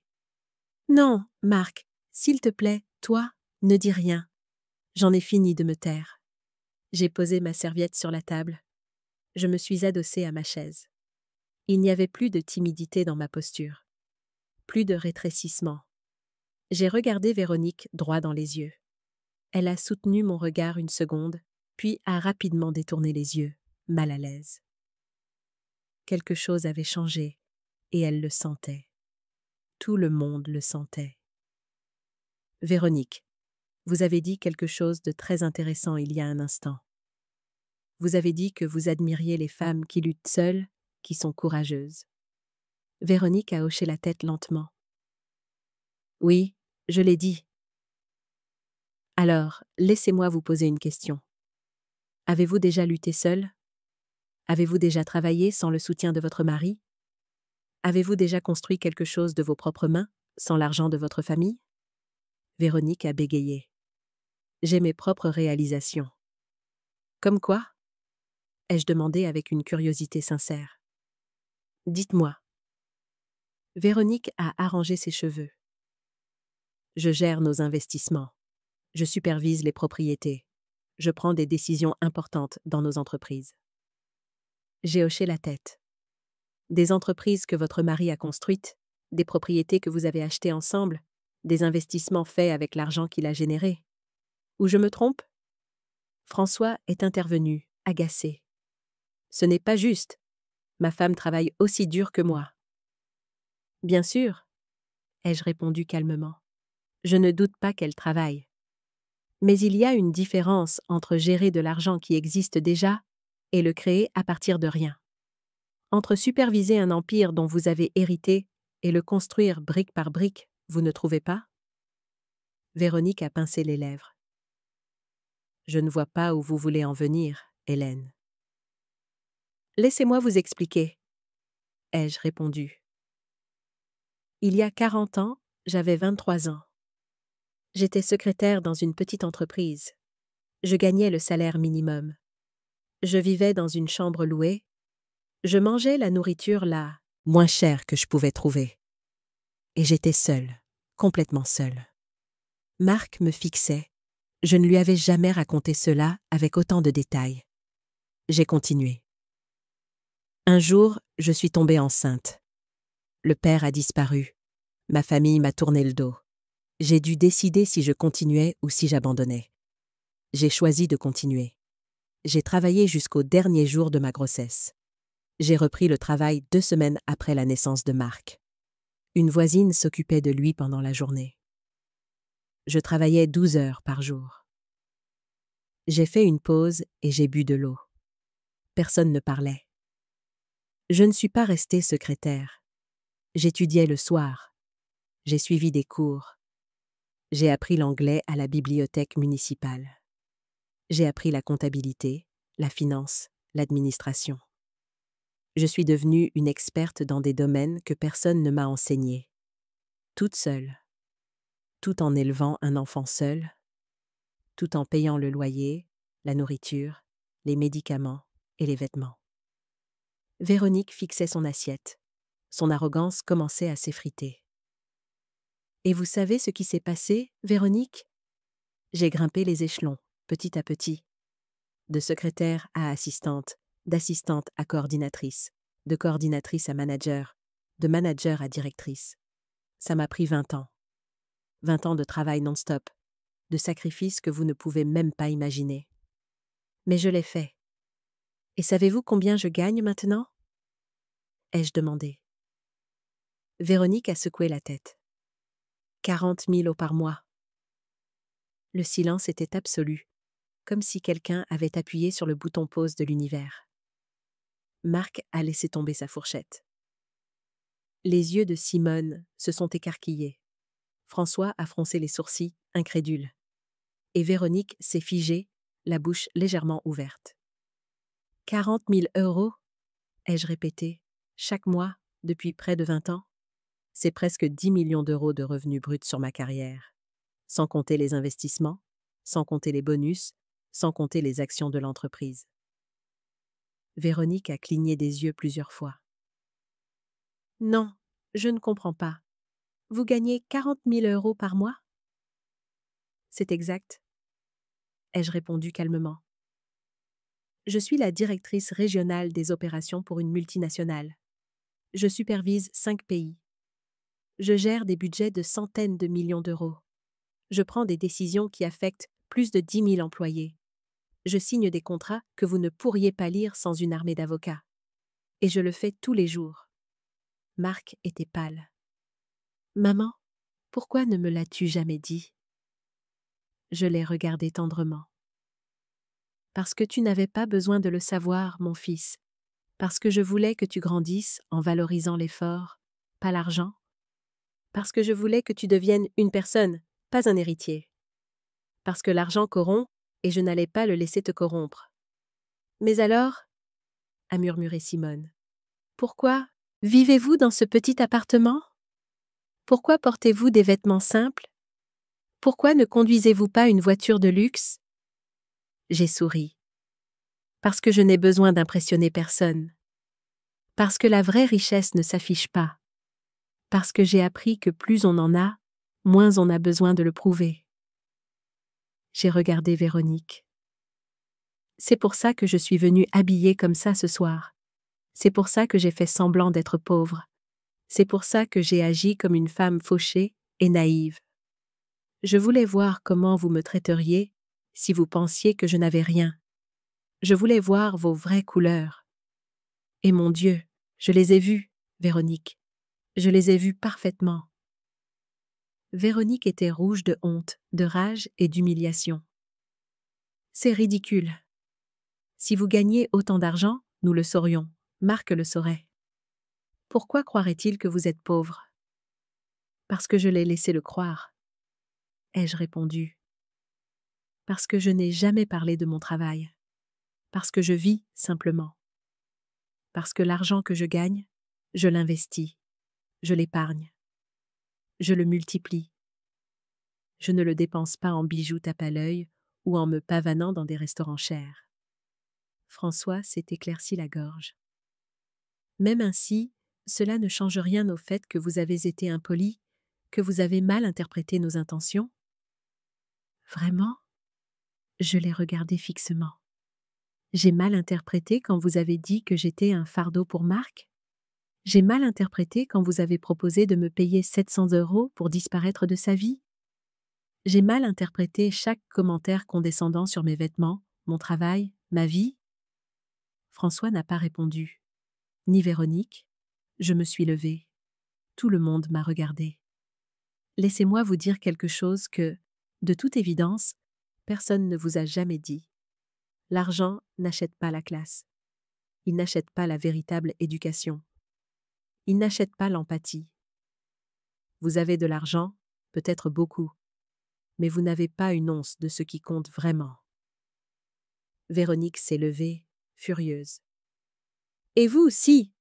Non, Marc, s'il te plaît, toi, ne dis rien. J'en ai fini de me taire. J'ai posé ma serviette sur la table. Je me suis adossée à ma chaise. Il n'y avait plus de timidité dans ma posture. Plus de rétrécissement. J'ai regardé Véronique droit dans les yeux. Elle a soutenu mon regard une seconde, puis a rapidement détourné les yeux, mal à l'aise. Quelque chose avait changé, et elle le sentait. Tout le monde le sentait. Véronique, vous avez dit quelque chose de très intéressant il y a un instant. Vous avez dit que vous admiriez les femmes qui luttent seules, qui sont courageuses. Véronique a hoché la tête lentement. Oui, je l'ai dit. Alors, laissez-moi vous poser une question. Avez-vous déjà lutté seule? Avez-vous déjà travaillé sans le soutien de votre mari? Avez-vous déjà construit quelque chose de vos propres mains, sans l'argent de votre famille? Véronique a bégayé. J'ai mes propres réalisations. Comme quoi? Ai-je demandé avec une curiosité sincère. Dites-moi. Véronique a arrangé ses cheveux. Je gère nos investissements. Je supervise les propriétés. Je prends des décisions importantes dans nos entreprises. J'ai hoché la tête. Des entreprises que votre mari a construites, des propriétés que vous avez achetées ensemble, des investissements faits avec l'argent qu'il a généré. Ou je me trompe? François est intervenu, agacé. Ce n'est pas juste. Ma femme travaille aussi dur que moi. Bien sûr, ai-je répondu calmement. Je ne doute pas qu'elle travaille. Mais il y a une différence entre gérer de l'argent qui existe déjà et le créer à partir de rien. Entre superviser un empire dont vous avez hérité et le construire brique par brique, vous ne trouvez pas? Véronique a pincé les lèvres. Je ne vois pas où vous voulez en venir, Hélène. Laissez-moi vous expliquer, ai-je répondu. Il y a 40 ans, j'avais 23 ans. J'étais secrétaire dans une petite entreprise. Je gagnais le salaire minimum. Je vivais dans une chambre louée. Je mangeais la nourriture la moins chère que je pouvais trouver. Et j'étais seule, complètement seule. Marc me fixait. Je ne lui avais jamais raconté cela avec autant de détails. J'ai continué. Un jour, je suis tombée enceinte. Le père a disparu. Ma famille m'a tourné le dos. J'ai dû décider si je continuais ou si j'abandonnais. J'ai choisi de continuer. J'ai travaillé jusqu'au dernier jour de ma grossesse. J'ai repris le travail 2 semaines après la naissance de Marc. Une voisine s'occupait de lui pendant la journée. Je travaillais 12 heures par jour. J'ai fait une pause et j'ai bu de l'eau. Personne ne parlait. Je ne suis pas restée secrétaire. J'étudiais le soir. J'ai suivi des cours. J'ai appris l'anglais à la bibliothèque municipale. J'ai appris la comptabilité, la finance, l'administration. Je suis devenue une experte dans des domaines que personne ne m'a enseignés. Toute seule. Tout en élevant un enfant seul. Tout en payant le loyer, la nourriture, les médicaments et les vêtements. Véronique fixait son assiette. Son arrogance commençait à s'effriter. Et vous savez ce qui s'est passé, Véronique? J'ai grimpé les échelons, petit à petit. De secrétaire à assistante, d'assistante à coordinatrice, de coordinatrice à manager, de manager à directrice. Ça m'a pris 20 ans. 20 ans de travail non-stop, de sacrifices que vous ne pouvez même pas imaginer. Mais je l'ai fait. Et savez-vous combien je gagne maintenant ? Ai-je demandé. Véronique a secoué la tête. 40 000 € par mois. Le silence était absolu, comme si quelqu'un avait appuyé sur le bouton pause de l'univers. Marc a laissé tomber sa fourchette. Les yeux de Simone se sont écarquillés. François a froncé les sourcils, incrédule. Et Véronique s'est figée, la bouche légèrement ouverte. 40 000 €, ai-je répété, chaque mois, depuis près de 20 ans. C'est presque 10 millions d'euros de revenus bruts sur ma carrière. Sans compter les investissements, sans compter les bonus, sans compter les actions de l'entreprise. Véronique a cligné des yeux plusieurs fois. Non, je ne comprends pas. Vous gagnez 40 000 € par mois ? C'est exact, ai-je répondu calmement. Je suis la directrice régionale des opérations pour une multinationale. Je supervise 5 pays. Je gère des budgets de centaines de millions d'euros. Je prends des décisions qui affectent plus de 10 000 employés. Je signe des contrats que vous ne pourriez pas lire sans une armée d'avocats. Et je le fais tous les jours. Marc était pâle. Maman, pourquoi ne me l'as-tu jamais dit ? Je l'ai regardé tendrement. Parce que tu n'avais pas besoin de le savoir, mon fils. Parce que je voulais que tu grandisses en valorisant l'effort, pas l'argent. Parce que je voulais que tu deviennes une personne, pas un héritier. Parce que l'argent corrompt et je n'allais pas le laisser te corrompre. Mais alors, a murmuré Simone, pourquoi vivez-vous dans ce petit appartement ? Pourquoi portez-vous des vêtements simples ? Pourquoi ne conduisez-vous pas une voiture de luxe ? J'ai souri. Parce que je n'ai besoin d'impressionner personne. Parce que la vraie richesse ne s'affiche pas. Parce que j'ai appris que plus on en a, moins on a besoin de le prouver. J'ai regardé Véronique. C'est pour ça que je suis venue habillée comme ça ce soir. C'est pour ça que j'ai fait semblant d'être pauvre. C'est pour ça que j'ai agi comme une femme fauchée et naïve. Je voulais voir comment vous me traiteriez si vous pensiez que je n'avais rien. Je voulais voir vos vraies couleurs. Et mon Dieu, je les ai vues, Véronique. Je les ai vues parfaitement. Véronique était rouge de honte, de rage et d'humiliation. C'est ridicule. Si vous gagnez autant d'argent, nous le saurions. Marc le saurait. Pourquoi croirait-il que vous êtes pauvre ? Parce que je l'ai laissé le croire. Ai-je répondu. Parce que je n'ai jamais parlé de mon travail. Parce que je vis simplement. Parce que l'argent que je gagne, je l'investis. Je l'épargne. Je le multiplie. Je ne le dépense pas en bijoux tape à l'œil ou en me pavanant dans des restaurants chers. François s'est éclairci la gorge. Même ainsi, cela ne change rien au fait que vous avez été impoli, que vous avez mal interprété nos intentions. Vraiment ? Je l'ai regardé fixement. J'ai mal interprété quand vous avez dit que j'étais un fardeau pour Marc ? J'ai mal interprété quand vous avez proposé de me payer 700 € pour disparaître de sa vie ? J'ai mal interprété chaque commentaire condescendant sur mes vêtements, mon travail, ma vie ? François n'a pas répondu. Ni Véronique. Je me suis levée. Tout le monde m'a regardée. Laissez-moi vous dire quelque chose que, de toute évidence, personne ne vous a jamais dit. L'argent n'achète pas la classe. Il n'achète pas la véritable éducation. Il n'achète pas l'empathie. Vous avez de l'argent, peut-être beaucoup, mais vous n'avez pas une once de ce qui compte vraiment. Véronique s'est levée, furieuse. Et vous aussi,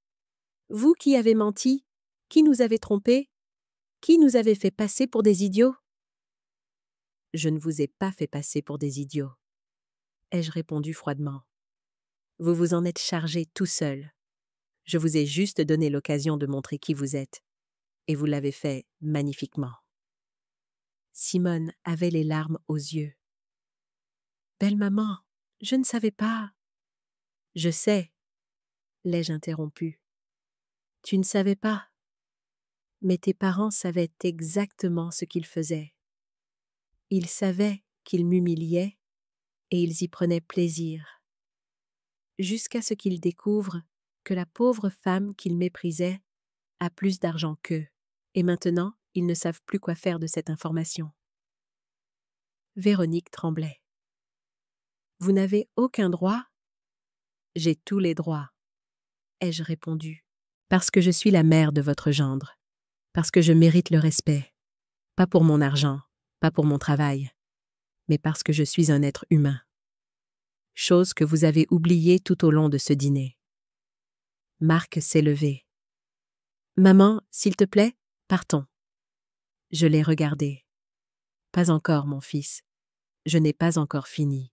vous qui avez menti, qui nous avez trompés, qui nous avez fait passer pour des idiots ? Je ne vous ai pas fait passer pour des idiots, ai-je répondu froidement. Vous vous en êtes chargé tout seul. Je vous ai juste donné l'occasion de montrer qui vous êtes, et vous l'avez fait magnifiquement. Simone avait les larmes aux yeux. Belle maman, je ne savais pas. Je sais, l'ai-je interrompu. Tu ne savais pas. Mais tes parents savaient exactement ce qu'ils faisaient. Ils savaient qu'ils m'humiliaient et ils y prenaient plaisir. Jusqu'à ce qu'ils découvrent que la pauvre femme qu'ils méprisaient a plus d'argent qu'eux, et maintenant ils ne savent plus quoi faire de cette information. Véronique tremblait. Vous n'avez aucun droit? J'ai tous les droits, ai-je répondu, parce que je suis la mère de votre gendre, parce que je mérite le respect, pas pour mon argent, pas pour mon travail, mais parce que je suis un être humain. Chose que vous avez oubliée tout au long de ce dîner. Marc s'est levé. Maman, s'il te plaît, partons. Je l'ai regardé. Pas encore, mon fils. Je n'ai pas encore fini.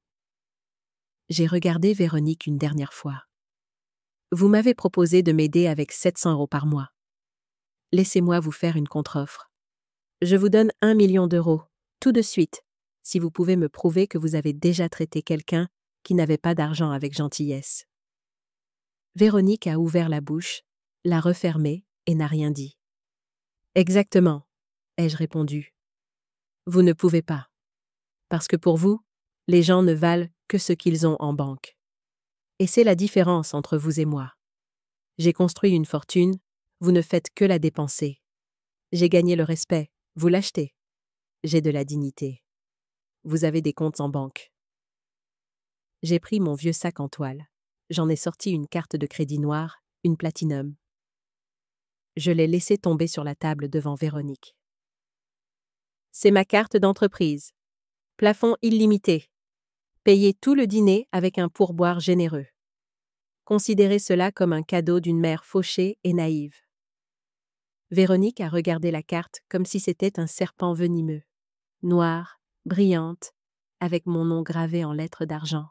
J'ai regardé Véronique une dernière fois. Vous m'avez proposé de m'aider avec 700 € par mois. Laissez-moi vous faire une contre-offre. Je vous donne 1 million d'euros, tout de suite, si vous pouvez me prouver que vous avez déjà traité quelqu'un qui n'avait pas d'argent avec gentillesse. Véronique a ouvert la bouche, l'a refermée et n'a rien dit. Exactement, ai-je répondu. Vous ne pouvez pas. Parce que pour vous, les gens ne valent que ce qu'ils ont en banque. Et c'est la différence entre vous et moi. J'ai construit une fortune, vous ne faites que la dépenser. J'ai gagné le respect, vous l'achetez. J'ai de la dignité. Vous avez des comptes en banque. J'ai pris mon vieux sac en toile. J'en ai sorti une carte de crédit noire, une platinum. Je l'ai laissée tomber sur la table devant Véronique. C'est ma carte d'entreprise. Plafond illimité. Payez tout le dîner avec un pourboire généreux. Considérez cela comme un cadeau d'une mère fauchée et naïve. Véronique a regardé la carte comme si c'était un serpent venimeux, noire, brillante, avec mon nom gravé en lettres d'argent.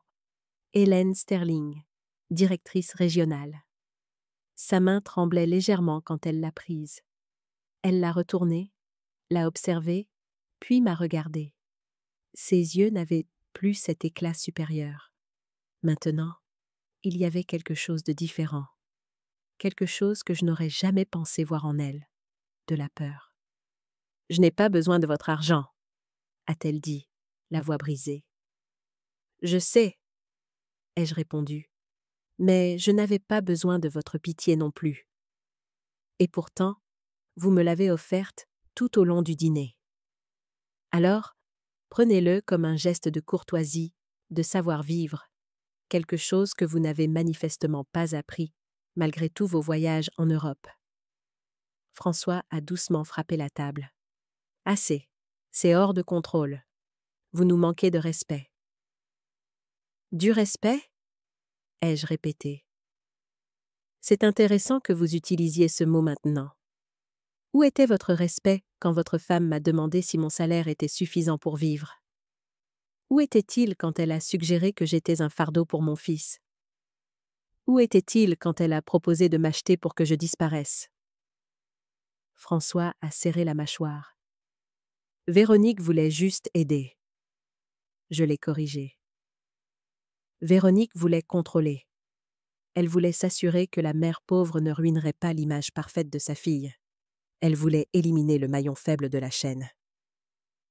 Hélène Sterling, directrice régionale. Sa main tremblait légèrement quand elle l'a prise. Elle l'a retournée, l'a observée, puis m'a regardée. Ses yeux n'avaient plus cet éclat supérieur. Maintenant, il y avait quelque chose de différent. Quelque chose que je n'aurais jamais pensé voir en elle. De la peur. « Je n'ai pas besoin de votre argent, » a-t-elle dit, la voix brisée. « Je sais, » ai-je répondu, « mais je n'avais pas besoin de votre pitié non plus. Et pourtant, vous me l'avez offerte tout au long du dîner. Alors, prenez-le comme un geste de courtoisie, de savoir-vivre, quelque chose que vous n'avez manifestement pas appris, malgré tous vos voyages en Europe. » François a doucement frappé la table. « Assez, c'est hors de contrôle. Vous nous manquez de respect. » « Du respect ?» ai-je répété. C'est intéressant que vous utilisiez ce mot maintenant. Où était votre respect quand votre femme m'a demandé si mon salaire était suffisant pour vivre? Où était-il quand elle a suggéré que j'étais un fardeau pour mon fils? Où était-il quand elle a proposé de m'acheter pour que je disparaisse? François a serré la mâchoire. Véronique voulait juste aider. Je l'ai corrigé. Véronique voulait contrôler. Elle voulait s'assurer que la mère pauvre ne ruinerait pas l'image parfaite de sa fille. Elle voulait éliminer le maillon faible de la chaîne.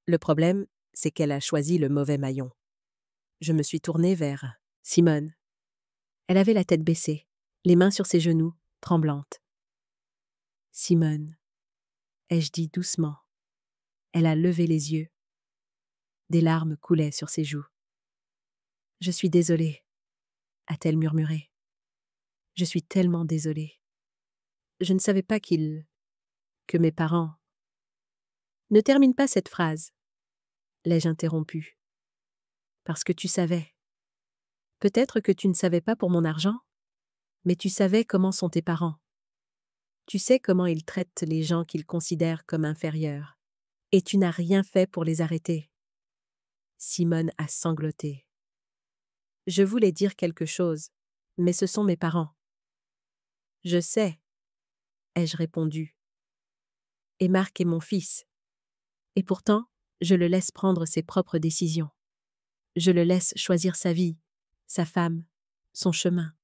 Le problème, c'est qu'elle a choisi le mauvais maillon. Je me suis tournée vers Simone. Elle avait la tête baissée, les mains sur ses genoux, tremblante. Simone, ai-je dit doucement. Elle a levé les yeux. Des larmes coulaient sur ses joues. Je suis désolée, a-t-elle murmuré. Je suis tellement désolée. Je ne savais pas que mes parents... Ne termine pas cette phrase, l'ai-je interrompu. Parce que tu savais. Peut-être que tu ne savais pas pour mon argent, mais tu savais comment sont tes parents. Tu sais comment ils traitent les gens qu'ils considèrent comme inférieurs, et tu n'as rien fait pour les arrêter. Simone a sangloté. Je voulais dire quelque chose, mais ce sont mes parents. Je sais, ai-je répondu. Et Marc est mon fils. Et pourtant, je le laisse prendre ses propres décisions. Je le laisse choisir sa vie, sa femme, son chemin.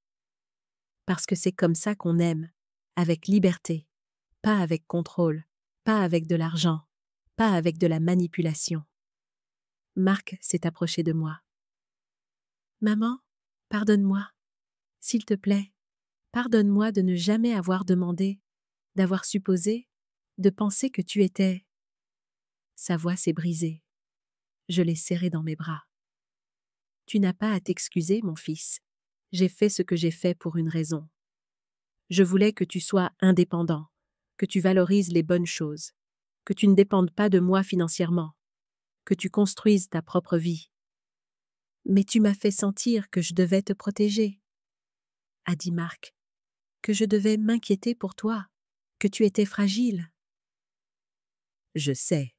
Parce que c'est comme ça qu'on aime, avec liberté, pas avec contrôle, pas avec de l'argent, pas avec de la manipulation. Marc s'est approché de moi. Maman, pardonne-moi. S'il te plaît, pardonne-moi de ne jamais avoir demandé, d'avoir supposé, de penser que tu étais. Sa voix s'est brisée. Je l'ai serré dans mes bras. Tu n'as pas à t'excuser, mon fils. J'ai fait ce que j'ai fait pour une raison. Je voulais que tu sois indépendant, que tu valorises les bonnes choses, que tu ne dépendes pas de moi financièrement, que tu construises ta propre vie. Mais tu m'as fait sentir que je devais te protéger, a dit Marc, que je devais m'inquiéter pour toi, que tu étais fragile. Je sais,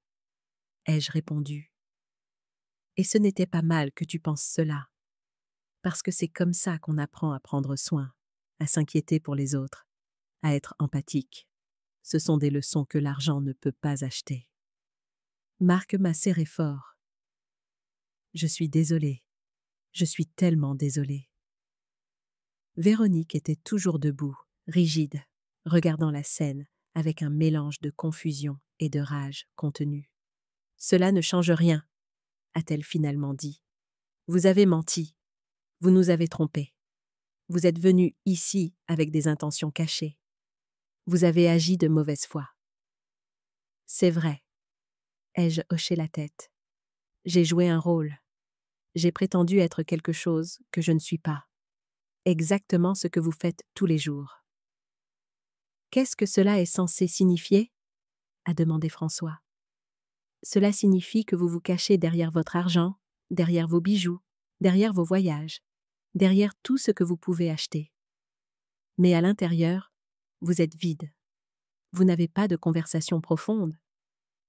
ai-je répondu. Et ce n'était pas mal que tu penses cela, parce que c'est comme ça qu'on apprend à prendre soin, à s'inquiéter pour les autres, à être empathique. Ce sont des leçons que l'argent ne peut pas acheter. Marc m'a serré fort. Je suis désolée. Je suis tellement désolée. Véronique était toujours debout, rigide, regardant la scène avec un mélange de confusion et de rage contenue. « Cela ne change rien », a-t-elle finalement dit. « Vous avez menti. Vous nous avez trompés. Vous êtes venus ici avec des intentions cachées. Vous avez agi de mauvaise foi. » C'est vrai. Ai-je hoché la tête. J'ai joué un rôle. J'ai prétendu être quelque chose que je ne suis pas. Exactement ce que vous faites tous les jours. Qu'est-ce que cela est censé signifier ? A demandé François. Cela signifie que vous vous cachez derrière votre argent, derrière vos bijoux, derrière vos voyages, derrière tout ce que vous pouvez acheter. Mais à l'intérieur, vous êtes vide. Vous n'avez pas de conversation profonde.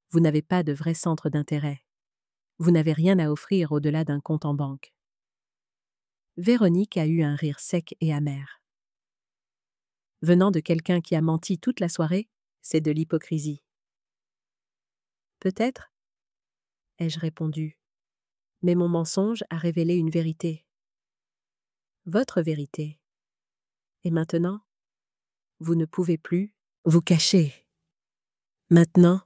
Vous n'avez pas de vrai centre d'intérêt. Vous n'avez rien à offrir au-delà d'un compte en banque. Véronique a eu un rire sec et amer. Venant de quelqu'un qui a menti toute la soirée, c'est de l'hypocrisie. Peut-être, ai-je répondu, mais mon mensonge a révélé une vérité. Votre vérité. Et maintenant, vous ne pouvez plus vous cacher. Maintenant,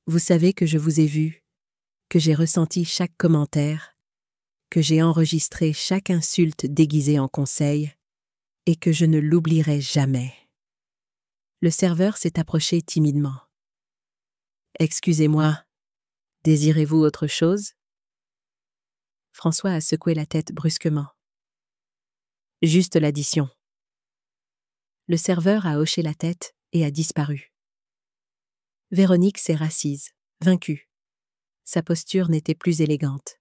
vous savez que je vous ai vu, que j'ai ressenti chaque commentaire, que j'ai enregistré chaque insulte déguisée en conseil, et que je ne l'oublierai jamais. Le serveur s'est approché timidement. « Excusez-moi, désirez-vous autre chose ?» François a secoué la tête brusquement. « Juste l'addition. » Le serveur a hoché la tête et a disparu. Véronique s'est rassise, vaincue. Sa posture n'était plus élégante.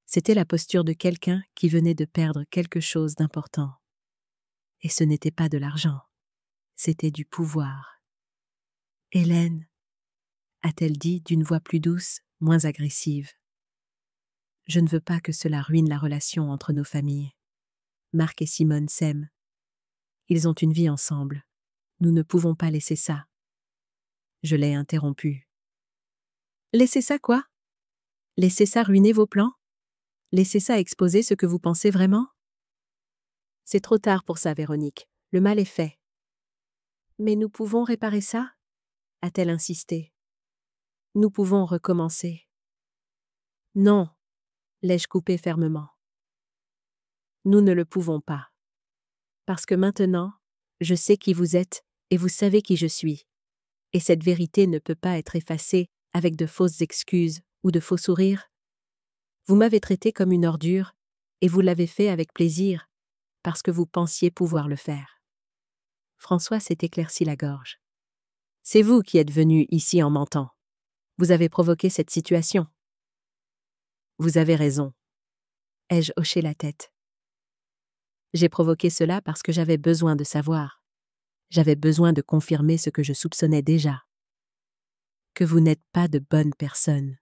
C'était la posture de quelqu'un qui venait de perdre quelque chose d'important. Et ce n'était pas de l'argent, c'était du pouvoir. « Hélène » a-t-elle dit d'une voix plus douce, moins agressive. « Je ne veux pas que cela ruine la relation entre nos familles. Marc et Simone s'aiment. Ils ont une vie ensemble. Nous ne pouvons pas laisser ça. » Je l'ai interrompu. « Laissez ça quoi ? Laissez ça ruiner vos plans ? Laissez ça exposer ce que vous pensez vraiment ? C'est trop tard pour ça, Véronique. Le mal est fait. »« Mais nous pouvons réparer ça ?» a-t-elle insisté. « Nous pouvons recommencer. »« Non !» l'ai-je coupé fermement. « Nous ne le pouvons pas. Parce que maintenant, je sais qui vous êtes et vous savez qui je suis. Et cette vérité ne peut pas être effacée avec de fausses excuses ou de faux sourires. Vous m'avez traité comme une ordure et vous l'avez fait avec plaisir parce que vous pensiez pouvoir le faire. » François s'est éclairci la gorge. « C'est vous qui êtes venu ici en mentant. Vous avez provoqué cette situation. » « Vous avez raison. » Ai-je hoché la tête. J'ai provoqué cela parce que j'avais besoin de savoir. J'avais besoin de confirmer ce que je soupçonnais déjà. Que vous n'êtes pas de bonne personne.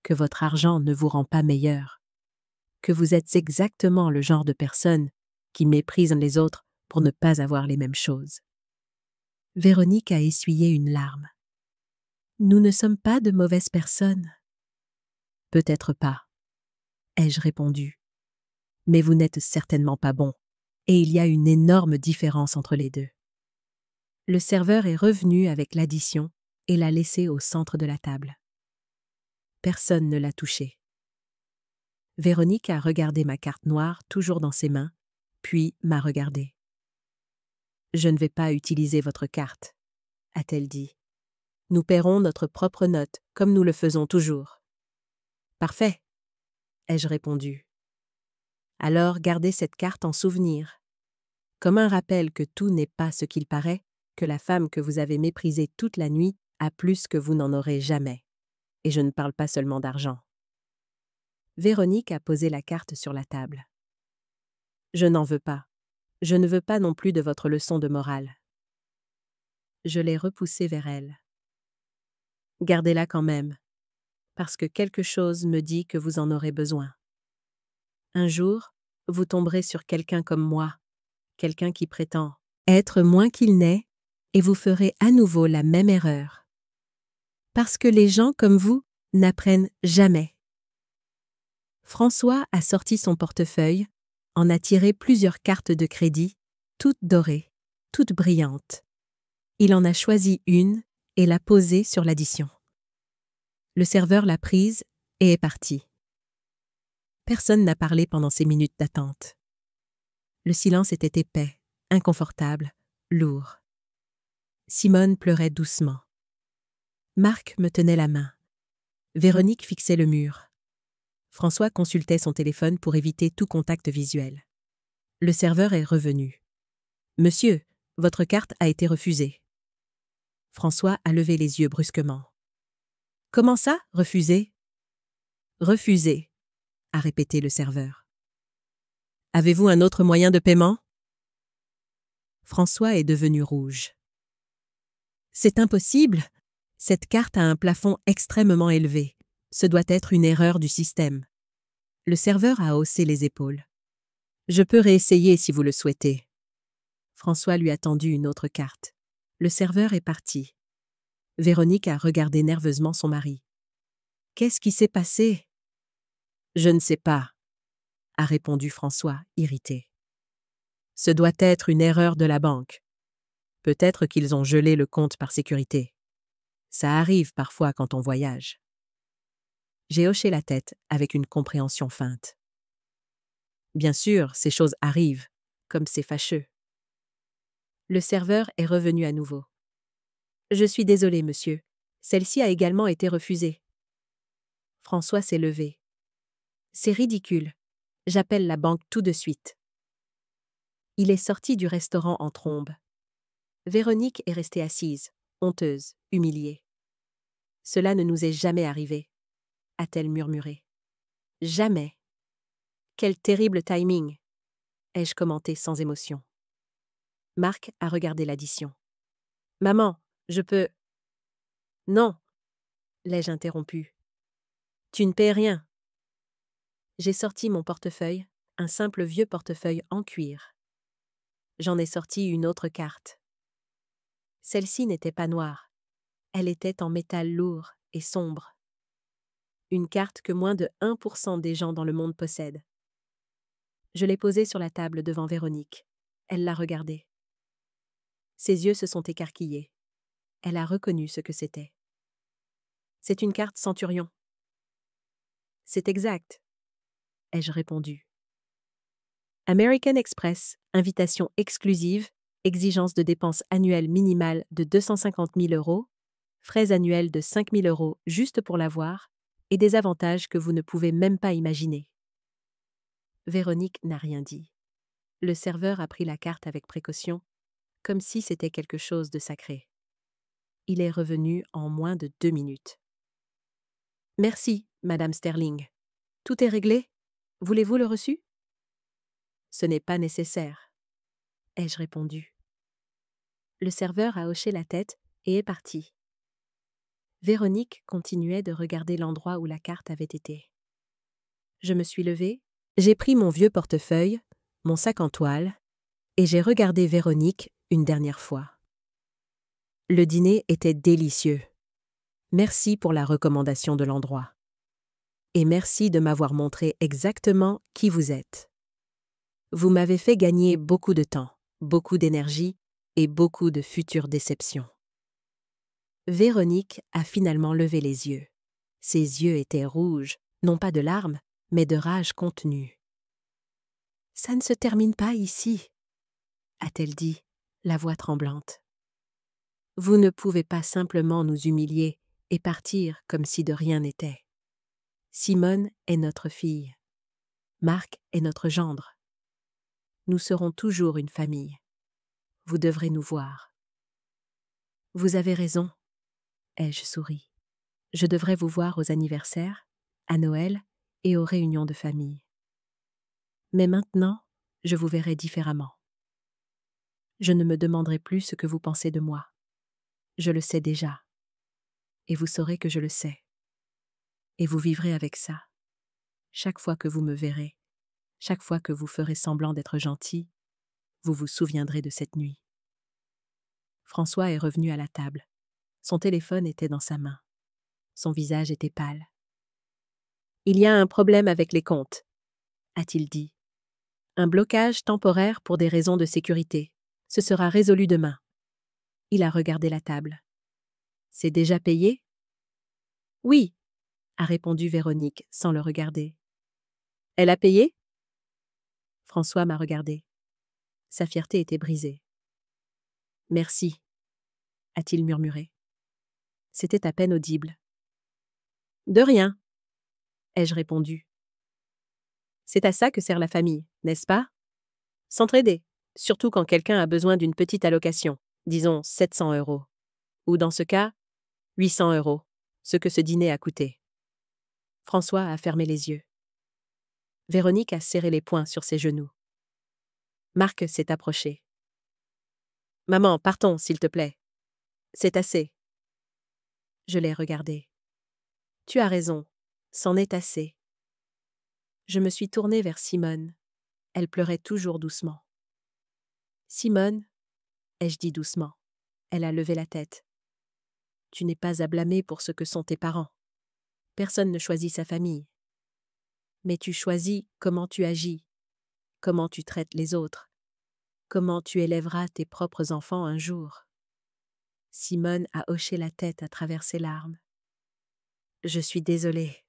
Que votre argent ne vous rend pas meilleur. Que vous êtes exactement le genre de personne qui méprise les autres pour ne pas avoir les mêmes choses. Véronique a essuyé une larme. Nous ne sommes pas de mauvaises personnes. Peut-être pas. ai-je répondu. Mais vous n'êtes certainement pas bon, et il y a une énorme différence entre les deux. Le serveur est revenu avec l'addition et l'a laissée au centre de la table. Personne ne l'a touchée. Véronique a regardé ma carte noire toujours dans ses mains, puis m'a regardée. « Je ne vais pas utiliser votre carte », a-t-elle dit. « Nous paierons notre propre note, comme nous le faisons toujours. »« Parfait, » ai-je répondu. « Alors gardez cette carte en souvenir. Comme un rappel que tout n'est pas ce qu'il paraît, que la femme que vous avez méprisée toute la nuit a plus que vous n'en aurez jamais. Et je ne parle pas seulement d'argent. » Véronique a posé la carte sur la table. « Je n'en veux pas. Je ne veux pas non plus de votre leçon de morale. » Je l'ai repoussée vers elle. « Gardez-la quand même, parce que quelque chose me dit que vous en aurez besoin. Un jour, vous tomberez sur quelqu'un comme moi, quelqu'un qui prétend être moins qu'il n'est, et vous ferez à nouveau la même erreur. Parce que les gens comme vous n'apprennent jamais. » François a sorti son portefeuille, en a tiré plusieurs cartes de crédit, toutes dorées, toutes brillantes. Il en a choisi une et l'a posée sur l'addition. Le serveur l'a prise et est parti. Personne n'a parlé pendant ces minutes d'attente. Le silence était épais, inconfortable, lourd. Simone pleurait doucement. Marc me tenait la main. Véronique fixait le mur. François consultait son téléphone pour éviter tout contact visuel. Le serveur est revenu. « Monsieur, votre carte a été refusée. » François a levé les yeux brusquement. « Comment ça, refusée ?»« Refusée, » a répété le serveur. « Avez-vous un autre moyen de paiement ?» François est devenu rouge. « C'est impossible. Cette carte a un plafond extrêmement élevé. Ce doit être une erreur du système. » Le serveur a haussé les épaules. « Je peux réessayer si vous le souhaitez. » François lui a tendu une autre carte. Le serveur est parti. Véronique a regardé nerveusement son mari. « Qu'est-ce qui s'est passé ?»« Je ne sais pas, » a répondu François, irrité. « Ce doit être une erreur de la banque. Peut-être qu'ils ont gelé le compte par sécurité. Ça arrive parfois quand on voyage. » J'ai hoché la tête avec une compréhension feinte. Bien sûr, ces choses arrivent, comme c'est fâcheux. Le serveur est revenu à nouveau. « Je suis désolé, monsieur. Celle-ci a également été refusée. » François s'est levé. « C'est ridicule. J'appelle la banque tout de suite. » Il est sorti du restaurant en trombe. Véronique est restée assise, honteuse, humiliée. « Cela ne nous est jamais arrivé, » a-t-elle murmuré. « Jamais. Quel terrible timing, » ai-je commenté sans émotion. Marc a regardé l'addition. « Maman, je peux… »« Non, » l'ai-je interrompu. « Tu ne paies rien. » J'ai sorti mon portefeuille, un simple vieux portefeuille en cuir. J'en ai sorti une autre carte. Celle-ci n'était pas noire. Elle était en métal lourd et sombre. Une carte que moins de 1% des gens dans le monde possèdent. Je l'ai posée sur la table devant Véronique. Elle l'a regardée. Ses yeux se sont écarquillés. Elle a reconnu ce que c'était. « C'est une carte Centurion. »« C'est exact, » ai-je répondu. American Express, invitation exclusive, exigence de dépenses annuelles minimales de 250 000 €, frais annuels de 5 000 € juste pour l'avoir, et des avantages que vous ne pouvez même pas imaginer. Véronique n'a rien dit. Le serveur a pris la carte avec précaution, comme si c'était quelque chose de sacré. Il est revenu en moins de 2 minutes. « Merci, Madame Sterling. Tout est réglé? Voulez-vous le reçu ?»« Ce n'est pas nécessaire, » ai-je répondu. Le serveur a hoché la tête et est parti. Véronique continuait de regarder l'endroit où la carte avait été. Je me suis levée, j'ai pris mon vieux portefeuille, mon sac en toile, et j'ai regardé Véronique une dernière fois. Le dîner était délicieux. Merci pour la recommandation de l'endroit. et merci de m'avoir montré exactement qui vous êtes. Vous m'avez fait gagner beaucoup de temps, beaucoup d'énergie et beaucoup de futures déceptions. Véronique a finalement levé les yeux. Ses yeux étaient rouges, non pas de larmes, mais de rage contenue. « Ça ne se termine pas ici », a-t-elle dit, la voix tremblante. « Vous ne pouvez pas simplement nous humilier et partir comme si de rien n'était. Simone est notre fille. Marc est notre gendre. Nous serons toujours une famille. Vous devrez nous voir. » « Vous avez raison, » ai-je souri. « Je devrais vous voir aux anniversaires, à Noël et aux réunions de famille. Mais maintenant, je vous verrai différemment. Je ne me demanderai plus ce que vous pensez de moi. Je le sais déjà. Et vous saurez que je le sais. Et vous vivrez avec ça. Chaque fois que vous me verrez, chaque fois que vous ferez semblant d'être gentil, vous vous souviendrez de cette nuit. » François est revenu à la table. Son téléphone était dans sa main. Son visage était pâle. « Il y a un problème avec les comptes, » a-t-il dit. « Un blocage temporaire pour des raisons de sécurité. Ce sera résolu demain. » Il a regardé la table. « C'est déjà payé ? » « Oui, » a répondu Véronique sans le regarder. « Elle a payé ? » François m'a regardé. Sa fierté était brisée. « Merci, » a-t-il murmuré. C'était à peine audible. « De rien, » ai-je répondu. C'est à ça que sert la famille, n'est-ce pas ? S'entraider, surtout quand quelqu'un a besoin d'une petite allocation, disons 700 €. Ou dans ce cas, 800 €, ce que ce dîner a coûté. François a fermé les yeux. Véronique a serré les poings sur ses genoux. Marc s'est approché. « Maman, partons, s'il te plaît. C'est assez. » Je l'ai regardé. « Tu as raison, c'en est assez. » Je me suis tournée vers Simone. Elle pleurait toujours doucement. « Simone, » ai-je dit doucement. Elle a levé la tête. « Tu n'es pas à blâmer pour ce que sont tes parents. Personne ne choisit sa famille. Mais tu choisis comment tu agis, comment tu traites les autres, comment tu élèveras tes propres enfants un jour. » Simone a hoché la tête à travers ses larmes. « Je suis désolée, »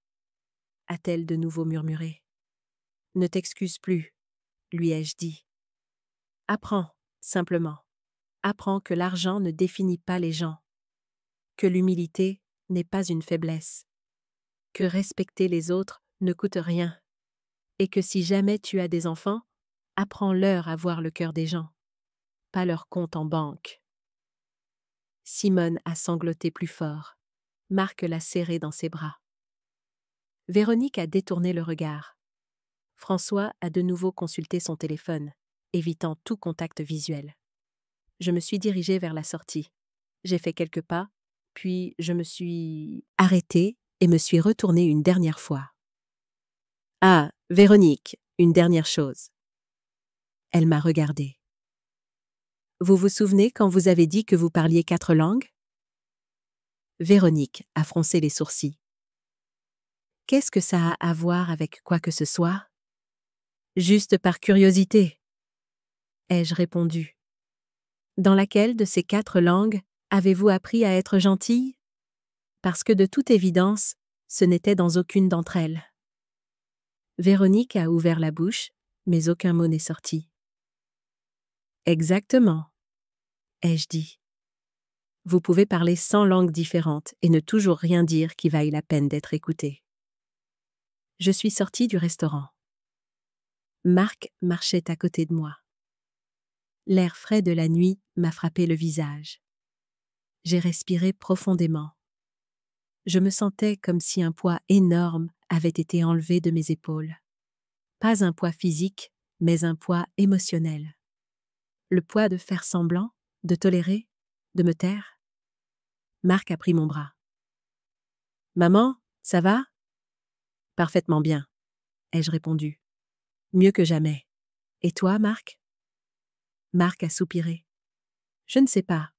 a-t-elle de nouveau murmuré. « Ne t'excuse plus, » lui ai-je dit. « Apprends, simplement. Apprends que l'argent ne définit pas les gens, que l'humilité n'est pas une faiblesse, que respecter les autres ne coûte rien, et que si jamais tu as des enfants, apprends-leur à voir le cœur des gens, pas leur compte en banque. » Simone a sangloté plus fort. Marc l'a serré dans ses bras. Véronique a détourné le regard. François a de nouveau consulté son téléphone, évitant tout contact visuel. Je me suis dirigée vers la sortie. J'ai fait quelques pas, puis je me suis arrêtée et me suis retournée une dernière fois. « Ah, Véronique, une dernière chose. » Elle m'a regardée. « Vous vous souvenez quand vous avez dit que vous parliez 4 langues ? » Véronique a froncé les sourcils. « Qu'est-ce que ça a à voir avec quoi que ce soit ? » « Juste par curiosité, » ai-je répondu. « Dans laquelle de ces 4 langues avez-vous appris à être gentille ? Parce que de toute évidence, ce n'était dans aucune d'entre elles. » Véronique a ouvert la bouche, mais aucun mot n'est sorti. « Exactement, » ai-je dit. « Vous pouvez parler 100 langues différentes et ne toujours rien dire qui vaille la peine d'être écouté. » Je suis sortie du restaurant. Marc marchait à côté de moi. L'air frais de la nuit m'a frappé le visage. J'ai respiré profondément. Je me sentais comme si un poids énorme avait été enlevé de mes épaules. Pas un poids physique, mais un poids émotionnel. Le poids de faire semblant, de tolérer, de me taire. Marc a pris mon bras. « Maman, ça va ? » « Parfaitement bien, » ai-je répondu. « Mieux que jamais. Et toi, Marc ? » Marc a soupiré. « Je ne sais pas.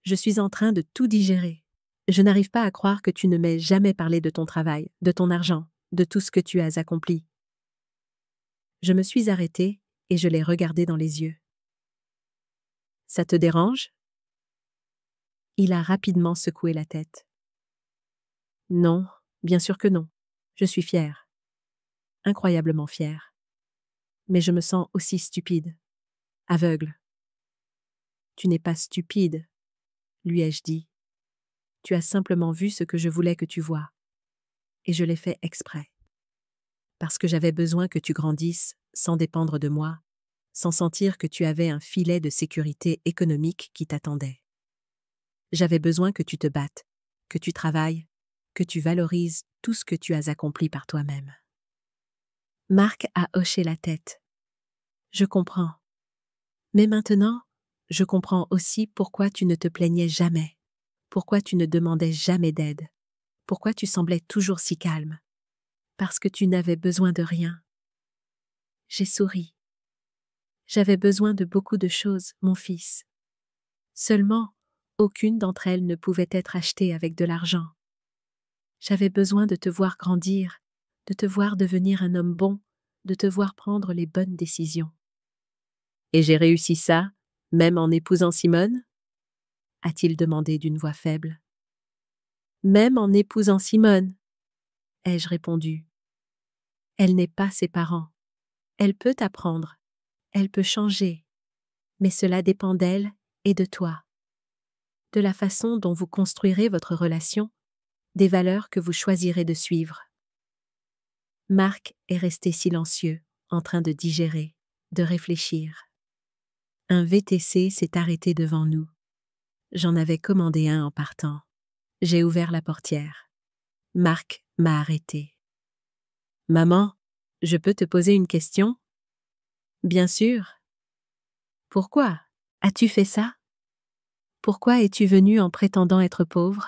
Je suis en train de tout digérer. Je n'arrive pas à croire que tu ne m'aies jamais parlé de ton travail, de ton argent, de tout ce que tu as accompli. Je me suis arrêtée et je l'ai regardé dans les yeux. Ça te dérange? Il a rapidement secoué la tête. Non, bien sûr que non. Je suis fière. Incroyablement fière. Mais je me sens aussi stupide. Aveugle. Tu n'es pas stupide, lui ai-je dit. Tu as simplement vu ce que je voulais que tu vois. Et je l'ai fait exprès. Parce que j'avais besoin que tu grandisses sans dépendre de moi, sans sentir que tu avais un filet de sécurité économique qui t'attendait. J'avais besoin que tu te battes, que tu travailles, que tu valorises tout ce que tu as accompli par toi-même. Marc a hoché la tête. Je comprends. Mais maintenant, je comprends aussi pourquoi tu ne te plaignais jamais, pourquoi tu ne demandais jamais d'aide, pourquoi tu semblais toujours si calme. Parce que tu n'avais besoin de rien. J'ai souri. J'avais besoin de beaucoup de choses, mon fils. Seulement, aucune d'entre elles ne pouvait être achetée avec de l'argent. J'avais besoin de te voir grandir, de te voir devenir un homme bon, de te voir prendre les bonnes décisions. Et j'ai réussi ça, même en épousant Simone? A-t-il demandé d'une voix faible. Même en épousant Simone, ai-je répondu. Elle n'est pas ses parents. Elle peut apprendre. Elle peut changer. Mais cela dépend d'elle et de toi. De la façon dont vous construirez votre relation, des valeurs que vous choisirez de suivre. Marc est resté silencieux, en train de digérer, de réfléchir. Un VTC s'est arrêté devant nous. J'en avais commandé un en partant. J'ai ouvert la portière. Marc m'a arrêté. « Maman, je peux te poser une question ?»« Bien sûr. »« Pourquoi as-tu fait ça? Pourquoi es-tu venu en prétendant être pauvre?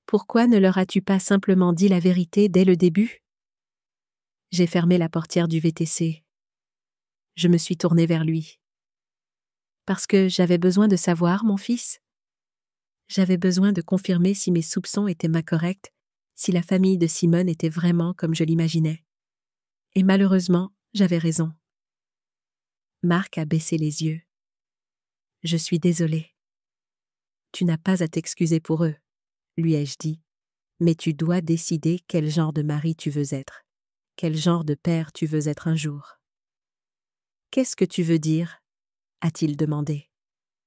Pourquoi ne leur as-tu pas simplement dit la vérité dès le début? » J'ai fermé la portière du VTC. Je me suis tournée vers lui. Parce que j'avais besoin de savoir, mon fils. J'avais besoin de confirmer si mes soupçons étaient corrects, si la famille de Simone était vraiment comme je l'imaginais. Et malheureusement, j'avais raison. Marc a baissé les yeux. « Je suis désolée. »« Tu n'as pas à t'excuser pour eux, » lui ai-je dit. « Mais tu dois décider quel genre de mari tu veux être, quel genre de père tu veux être un jour. »« Qu'est-ce que tu veux dire ?» a-t-il demandé.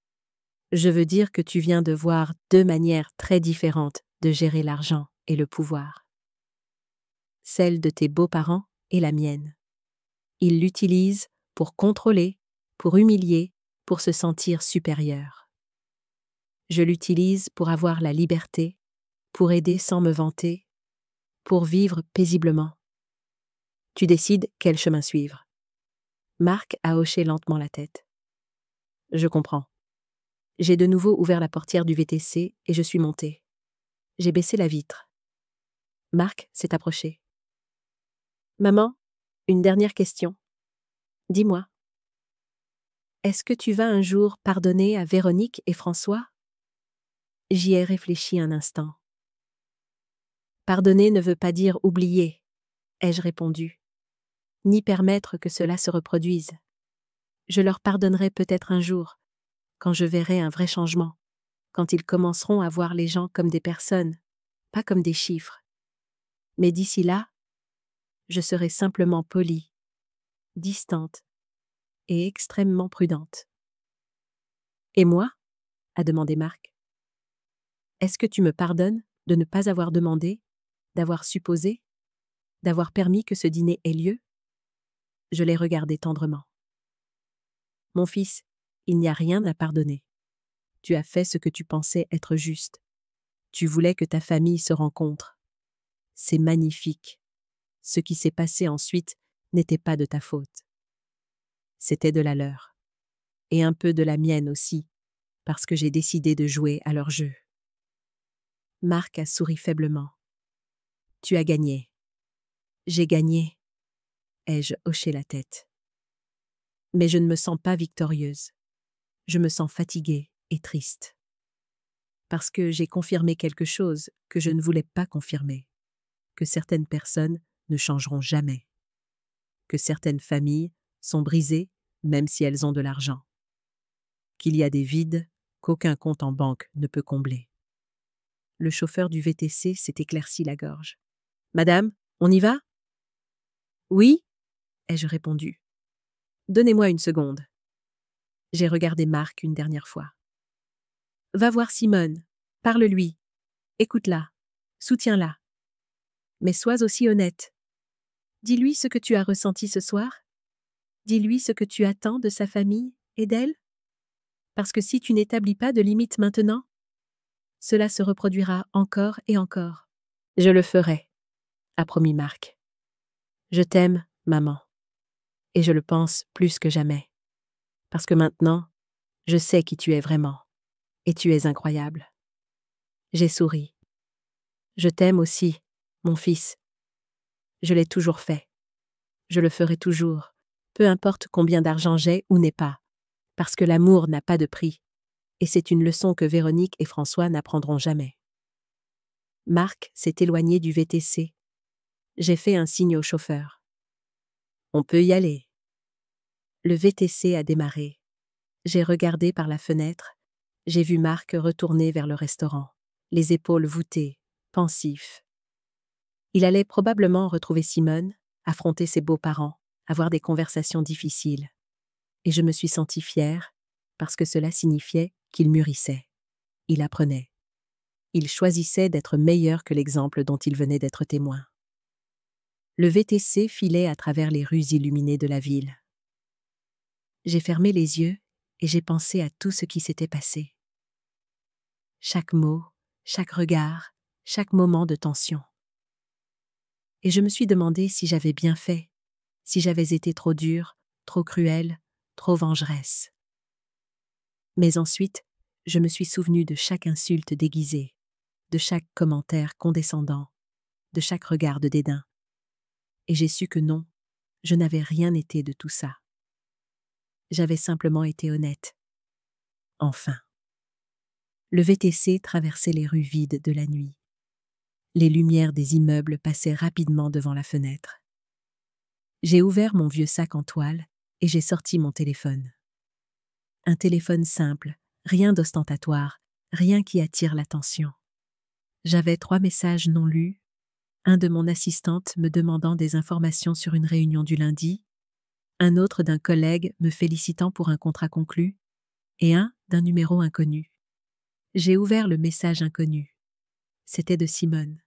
« Je veux dire que tu viens de voir deux manières très différentes de gérer l'argent et le pouvoir. Celle de tes beaux-parents et la mienne. Ils l'utilisent pour contrôler, pour humilier, pour se sentir supérieur. Je l'utilise pour avoir la liberté, pour aider sans me vanter, pour vivre paisiblement. Tu décides quel chemin suivre. » Marc a hoché lentement la tête. Je comprends. J'ai de nouveau ouvert la portière du VTC et je suis montée. J'ai baissé la vitre. Marc s'est approché. « Maman, une dernière question. Dis-moi. Est-ce que tu vas un jour pardonner à Véronique et François? » J'y ai réfléchi un instant. Pardonner ne veut pas dire oublier, ai-je répondu, ni permettre que cela se reproduise. Je leur pardonnerai peut-être un jour, quand je verrai un vrai changement, quand ils commenceront à voir les gens comme des personnes, pas comme des chiffres. Mais d'ici là, je serai simplement polie, distante et extrêmement prudente. « Et moi ?» a demandé Marc. « Est-ce que tu me pardonnes de ne pas avoir demandé, d'avoir supposé, d'avoir permis que ce dîner ait lieu ?» Je l'ai regardé tendrement. « Mon fils, il n'y a rien à pardonner. Tu as fait ce que tu pensais être juste. Tu voulais que ta famille se rencontre. C'est magnifique. Ce qui s'est passé ensuite n'était pas de ta faute. C'était de la leur. Et un peu de la mienne aussi, parce que j'ai décidé de jouer à leur jeu. » Marc a souri faiblement. « Tu as gagné. »« J'ai gagné. » ai-je hoché la tête. Mais je ne me sens pas victorieuse. Je me sens fatiguée et triste. Parce que j'ai confirmé quelque chose que je ne voulais pas confirmer. que certaines personnes ne changeront jamais, que certaines familles sont brisées même si elles ont de l'argent, qu'il y a des vides qu'aucun compte en banque ne peut combler. Le chauffeur du VTC s'est éclairci la gorge. « Madame, on y va ?»« Oui » ai-je répondu. « Donnez-moi une seconde. » J'ai regardé Marc une dernière fois. « Va voir Simone, parle-lui, écoute-la, soutiens-la. Mais sois aussi honnête. Dis-lui ce que tu as ressenti ce soir. Dis-lui ce que tu attends de sa famille et d'elle. Parce que si tu n'établis pas de limites maintenant, cela se reproduira encore et encore. Je le ferai, a promis Marc. Je t'aime, maman. Et je le pense plus que jamais. Parce que maintenant, je sais qui tu es vraiment. Et tu es incroyable. J'ai souri. Je t'aime aussi, mon fils. Je l'ai toujours fait. Je le ferai toujours, peu importe combien d'argent j'ai ou n'ai pas. Parce que l'amour n'a pas de prix. Et c'est une leçon que Véronique et François n'apprendront jamais. Marc s'est éloigné du VTC. J'ai fait un signe au chauffeur. On peut y aller. Le VTC a démarré. J'ai regardé par la fenêtre. J'ai vu Marc retourner vers le restaurant, les épaules voûtées, pensif. Il allait probablement retrouver Simone, affronter ses beaux-parents, avoir des conversations difficiles. Et je me suis sentie fière, parce que cela signifiait qu'il mûrissait. Il apprenait. Il choisissait d'être meilleur que l'exemple dont il venait d'être témoin. Le VTC filait à travers les rues illuminées de la ville. J'ai fermé les yeux et j'ai pensé à tout ce qui s'était passé. Chaque mot, chaque regard, chaque moment de tension. Et je me suis demandé si j'avais bien fait, si j'avais été trop dure, trop cruelle, trop vengeresse. Mais ensuite, je me suis souvenu de chaque insulte déguisée, de chaque commentaire condescendant, de chaque regard de dédain. Et j'ai su que non, je n'avais rien été de tout ça. J'avais simplement été honnête. Enfin. Le VTC traversait les rues vides de la nuit. Les lumières des immeubles passaient rapidement devant la fenêtre. J'ai ouvert mon vieux sac en toile et j'ai sorti mon téléphone. Un téléphone simple, rien d'ostentatoire, rien qui attire l'attention. J'avais 3 messages non lus, un de mon assistante me demandant des informations sur une réunion du lundi, un autre d'un collègue me félicitant pour un contrat conclu, et un d'un numéro inconnu. J'ai ouvert le message inconnu. C'était de Simone.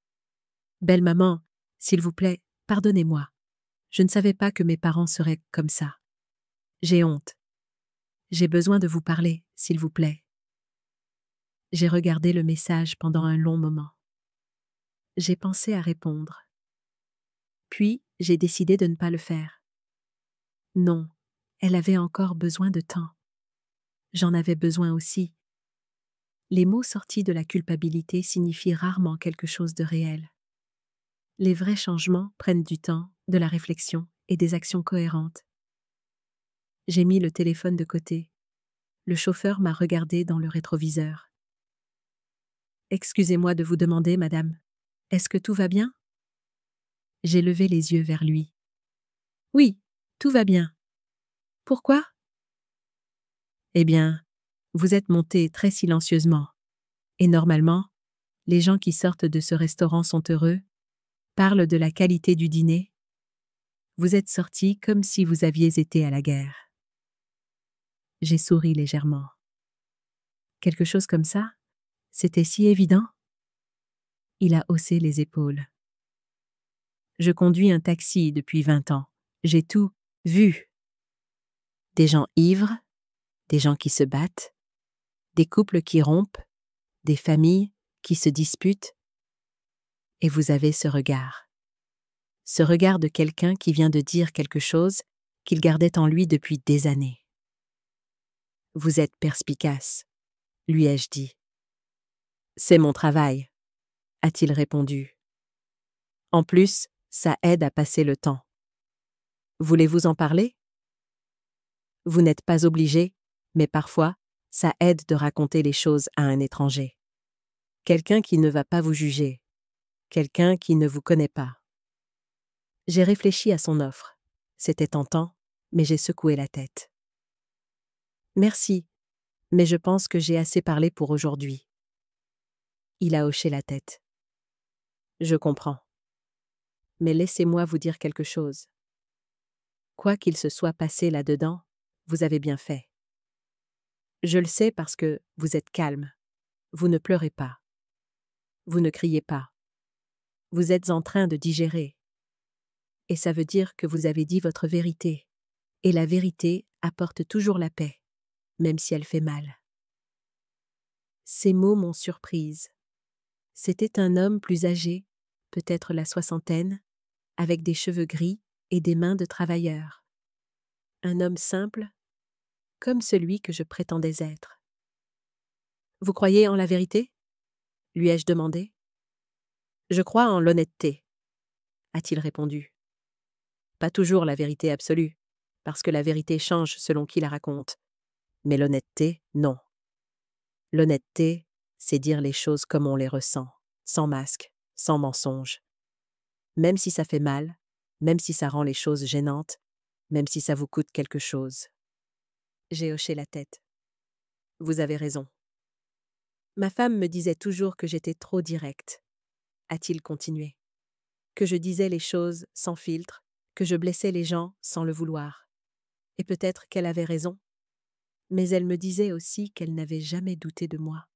« Belle maman, s'il vous plaît, pardonnez-moi. Je ne savais pas que mes parents seraient comme ça. J'ai honte. J'ai besoin de vous parler, s'il vous plaît. » J'ai regardé le message pendant un long moment. J'ai pensé à répondre. Puis, j'ai décidé de ne pas le faire. Non, elle avait encore besoin de temps. J'en avais besoin aussi. Les mots sortis de la culpabilité signifient rarement quelque chose de réel. Les vrais changements prennent du temps, de la réflexion et des actions cohérentes. J'ai mis le téléphone de côté. Le chauffeur m'a regardé dans le rétroviseur. « Excusez-moi de vous demander, madame, est-ce que tout va bien ?» J'ai levé les yeux vers lui. « Oui, tout va bien. Pourquoi ?» Eh bien, vous êtes monté très silencieusement. Et normalement, les gens qui sortent de ce restaurant sont heureux, parlent de la qualité du dîner. Vous êtes sortis comme si vous aviez été à la guerre. J'ai souri légèrement. Quelque chose comme ça? C'était si évident? Il a haussé les épaules. Je conduis un taxi depuis 20 ans. J'ai tout vu. Des gens ivres, des gens qui se battent, des couples qui rompent, des familles qui se disputent. Et vous avez ce regard. Ce regard de quelqu'un qui vient de dire quelque chose qu'il gardait en lui depuis des années. Vous êtes perspicace, lui ai-je dit. C'est mon travail, a-t-il répondu. En plus, ça aide à passer le temps. Voulez-vous en parler? Vous n'êtes pas obligé, mais parfois, ça aide de raconter les choses à un étranger. Quelqu'un qui ne va pas vous juger. quelqu'un qui ne vous connaît pas. J'ai réfléchi à son offre. C'était tentant, mais j'ai secoué la tête. Merci, mais je pense que j'ai assez parlé pour aujourd'hui. Il a hoché la tête. Je comprends. Mais laissez-moi vous dire quelque chose. Quoi qu'il se soit passé là-dedans, vous avez bien fait. Je le sais parce que vous êtes calme. Vous ne pleurez pas. Vous ne criez pas. Vous êtes en train de digérer. Et ça veut dire que vous avez dit votre vérité. Et la vérité apporte toujours la paix, même si elle fait mal. Ces mots m'ont surprise. C'était un homme plus âgé, peut-être la soixantaine, avec des cheveux gris et des mains de travailleur. Un homme simple, comme celui que je prétendais être. « Vous croyez en la vérité » lui ai-je demandé. « Je crois en l'honnêteté » a-t-il répondu. « Pas toujours la vérité absolue, parce que la vérité change selon qui la raconte. Mais l'honnêteté, non. L'honnêteté, c'est dire les choses comme on les ressent, sans masque, sans mensonge. Même si ça fait mal, même si ça rend les choses gênantes, même si ça vous coûte quelque chose. » J'ai hoché la tête. « Vous avez raison. » Ma femme me disait toujours que j'étais trop directe, a-t-il continué. Que je disais les choses sans filtre, que je blessais les gens sans le vouloir. Et peut-être qu'elle avait raison. Mais elle me disait aussi qu'elle n'avait jamais douté de moi,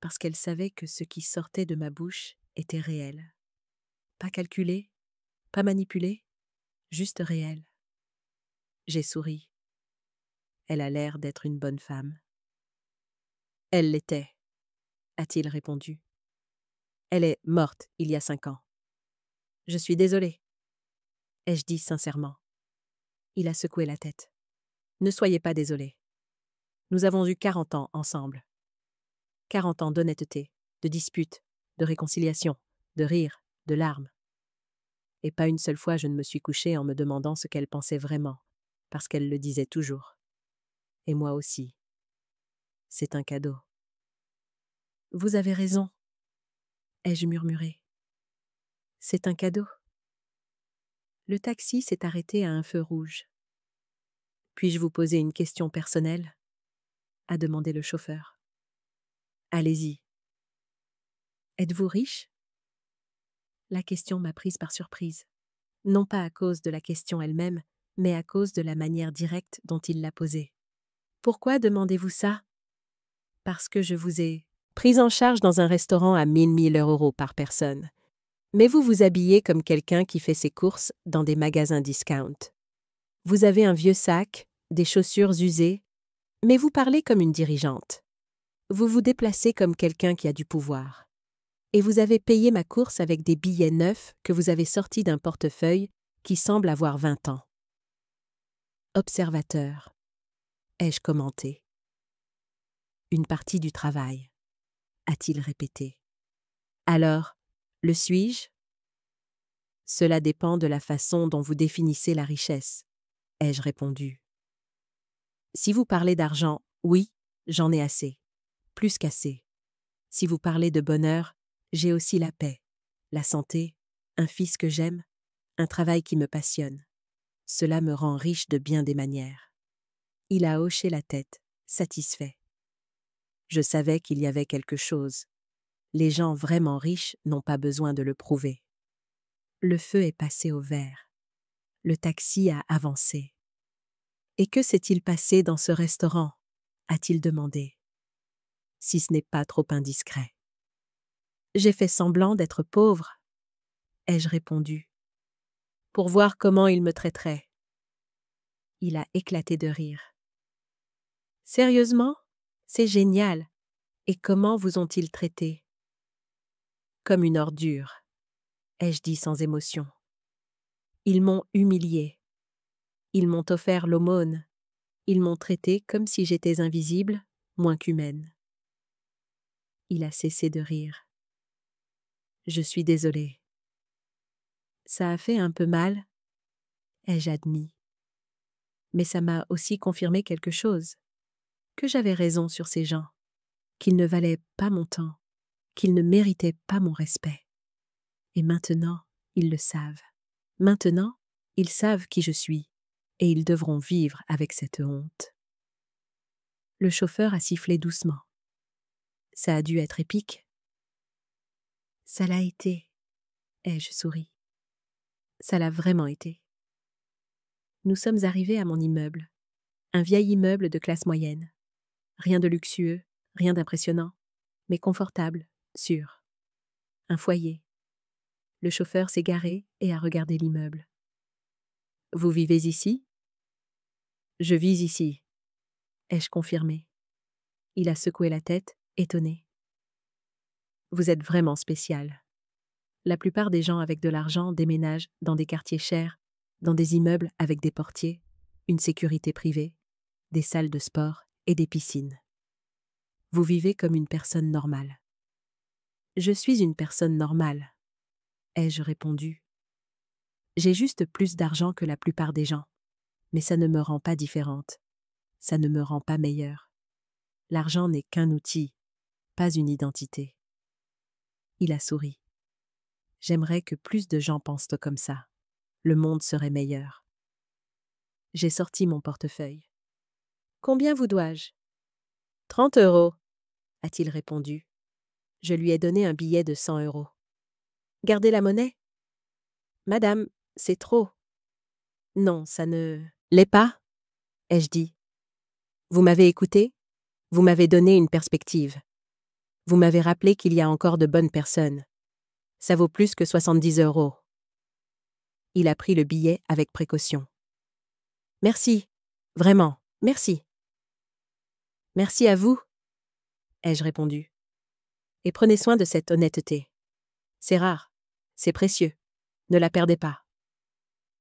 parce qu'elle savait que ce qui sortait de ma bouche était réel. Pas calculé, pas manipulé, juste réel. J'ai souri. Elle a l'air d'être une bonne femme. Elle l'était, a-t-il répondu. Elle est morte il y a 5 ans. Je suis désolée, ai-je dit sincèrement. Il a secoué la tête. Ne soyez pas désolé. Nous avons eu 40 ans ensemble. 40 ans d'honnêteté, de disputes, de réconciliation, de rires, de larmes. Et pas une seule fois je ne me suis couchée en me demandant ce qu'elle pensait vraiment, parce qu'elle le disait toujours. Et moi aussi. C'est un cadeau. Vous avez raison, ai-je murmuré. C'est un cadeau. Le taxi s'est arrêté à un feu rouge. Puis-je vous poser une question personnelle ? A demandé le chauffeur. Allez-y. Êtes-vous riche ? La question m'a prise par surprise. Non pas à cause de la question elle-même, mais à cause de la manière directe dont il l'a posée. Pourquoi demandez-vous ça ? Parce que je vous ai pris en charge dans un restaurant à 1000 € par personne. Mais vous vous habillez comme quelqu'un qui fait ses courses dans des magasins discount. Vous avez un vieux sac, des chaussures usées, mais vous parlez comme une dirigeante. Vous vous déplacez comme quelqu'un qui a du pouvoir. Et vous avez payé ma course avec des billets neufs que vous avez sortis d'un portefeuille qui semble avoir 20 ans. Observateur, ai-je commenté. Une partie du travail, a-t-il répété. Alors, le suis-je ? Cela dépend de la façon dont vous définissez la richesse, ai-je répondu. Si vous parlez d'argent, oui, j'en ai assez, plus qu'assez. Si vous parlez de bonheur, j'ai aussi la paix, la santé, un fils que j'aime, un travail qui me passionne. Cela me rend riche de bien des manières. Il a hoché la tête, satisfait. Je savais qu'il y avait quelque chose. Les gens vraiment riches n'ont pas besoin de le prouver. Le feu est passé au vert. Le taxi a avancé. Et que s'est-il passé dans ce restaurant ? A-t-il demandé. Si ce n'est pas trop indiscret. J'ai fait semblant d'être pauvre, ai-je répondu, pour voir comment il me traiterait. Il a éclaté de rire. Sérieusement ? C'est génial. Et comment vous ont-ils traité ? Comme une ordure, ai-je dit sans émotion. Ils m'ont humiliée. Ils m'ont offert l'aumône. Ils m'ont traité comme si j'étais invisible, moins qu'humaine. Il a cessé de rire. Je suis désolée. Ça a fait un peu mal, ai-je admis. Mais ça m'a aussi confirmé quelque chose, que j'avais raison sur ces gens, qu'ils ne valaient pas mon temps, qu'ils ne méritaient pas mon respect. Et maintenant, ils le savent. Maintenant, ils savent qui je suis, et ils devront vivre avec cette honte. Le chauffeur a sifflé doucement. Ça a dû être épique. Ça l'a été, ai-je souri. Ça l'a vraiment été. Nous sommes arrivés à mon immeuble. Un vieil immeuble de classe moyenne. Rien de luxueux, rien d'impressionnant, mais confortable, sûr. Un foyer. Le chauffeur s'est garé et a regardé l'immeuble. « Vous vivez ici ?»« Je vis ici. » ai-je confirmé. Il a secoué la tête, étonné. « Vous êtes vraiment spécial. La plupart des gens avec de l'argent déménagent dans des quartiers chers, dans des immeubles avec des portiers, une sécurité privée, des salles de sport et des piscines. Vous vivez comme une personne normale. »« Je suis une personne normale, » ai-je répondu. J'ai juste plus d'argent que la plupart des gens, mais ça ne me rend pas différente. Ça ne me rend pas meilleure. L'argent n'est qu'un outil, pas une identité. Il a souri. J'aimerais que plus de gens pensent comme ça. Le monde serait meilleur. J'ai sorti mon portefeuille. Combien vous dois-je ? 30 €, a-t-il répondu. Je lui ai donné un billet de 100 €. Gardez la monnaie ? Madame, c'est trop. Non, ça ne l'est pas, ai-je dit. Vous m'avez écouté ? Vous m'avez donné une perspective. Vous m'avez rappelé qu'il y a encore de bonnes personnes. Ça vaut plus que 70 €. Il a pris le billet avec précaution. Merci, vraiment, merci. Merci à vous, ai-je répondu. Et prenez soin de cette honnêteté. C'est rare, c'est précieux. Ne la perdez pas.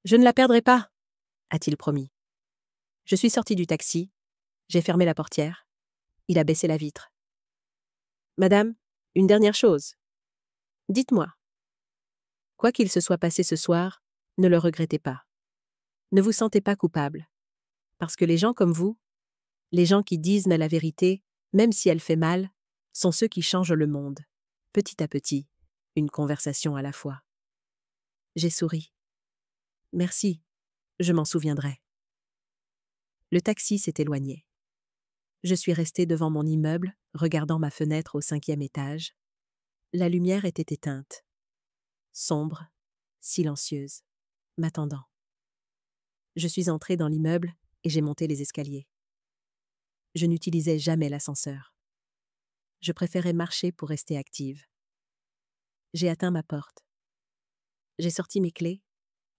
Je ne la perdrai pas, a-t-il promis. Je suis sorti du taxi, j'ai fermé la portière. Il a baissé la vitre. Madame, une dernière chose. Dites-moi. Quoi qu'il se soit passé ce soir, ne le regrettez pas. Ne vous sentez pas coupable. Parce que les gens comme vous, les gens qui disent la vérité, même si elle fait mal, sont ceux qui changent le monde. Petit à petit, une conversation à la fois. J'ai souri. Merci, je m'en souviendrai. Le taxi s'est éloigné. Je suis restée devant mon immeuble, regardant ma fenêtre au 5e étage. La lumière était éteinte. Sombre, silencieuse, m'attendant. Je suis entrée dans l'immeuble et j'ai monté les escaliers. Je n'utilisais jamais l'ascenseur. Je préférais marcher pour rester active. J'ai atteint ma porte. J'ai sorti mes clés,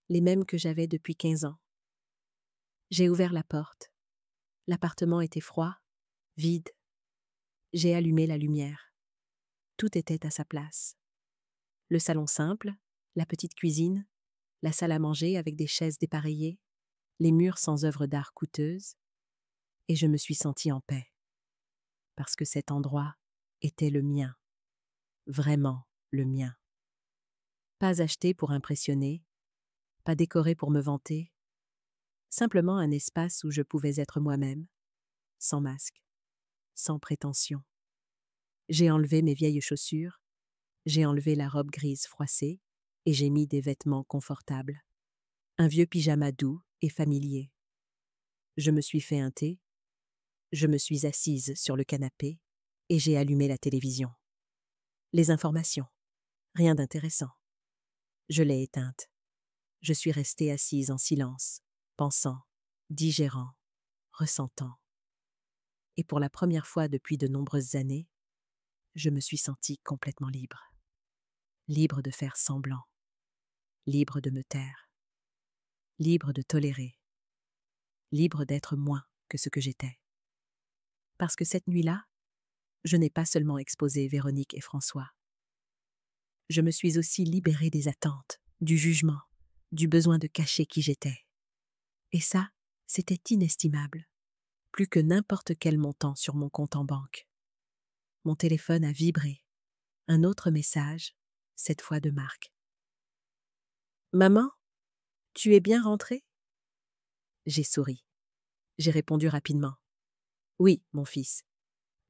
les mêmes que j'avais depuis 15 ans. J'ai ouvert la porte. L'appartement était froid, vide. J'ai allumé la lumière. Tout était à sa place. Le salon simple, la petite cuisine, la salle à manger avec des chaises dépareillées, les murs sans œuvres d'art coûteuses, et je me suis sentie en paix. Parce que cet endroit était le mien. Vraiment le mien. Pas acheté pour impressionner, pas décoré pour me vanter, simplement un espace où je pouvais être moi-même, sans masque, sans prétention. J'ai enlevé mes vieilles chaussures, j'ai enlevé la robe grise froissée et j'ai mis des vêtements confortables. Un vieux pyjama doux et familier. Je me suis fait un thé, je me suis assise sur le canapé et j'ai allumé la télévision. Les informations, rien d'intéressant. Je l'ai éteinte. Je suis restée assise en silence, pensant, digérant, ressentant. Et pour la première fois depuis de nombreuses années, je me suis sentie complètement libre. Libre de faire semblant. Libre de me taire. Libre de tolérer. Libre d'être moins que ce que j'étais. Parce que cette nuit-là, je n'ai pas seulement exposé Véronique et François. Je me suis aussi libérée des attentes, du jugement, du besoin de cacher qui j'étais. Et ça, c'était inestimable. Plus que n'importe quel montant sur mon compte en banque. Mon téléphone a vibré. Un autre message, cette fois de Marc. « Maman, tu es bien rentrée ?» J'ai souri. J'ai répondu rapidement. « Oui, mon fils.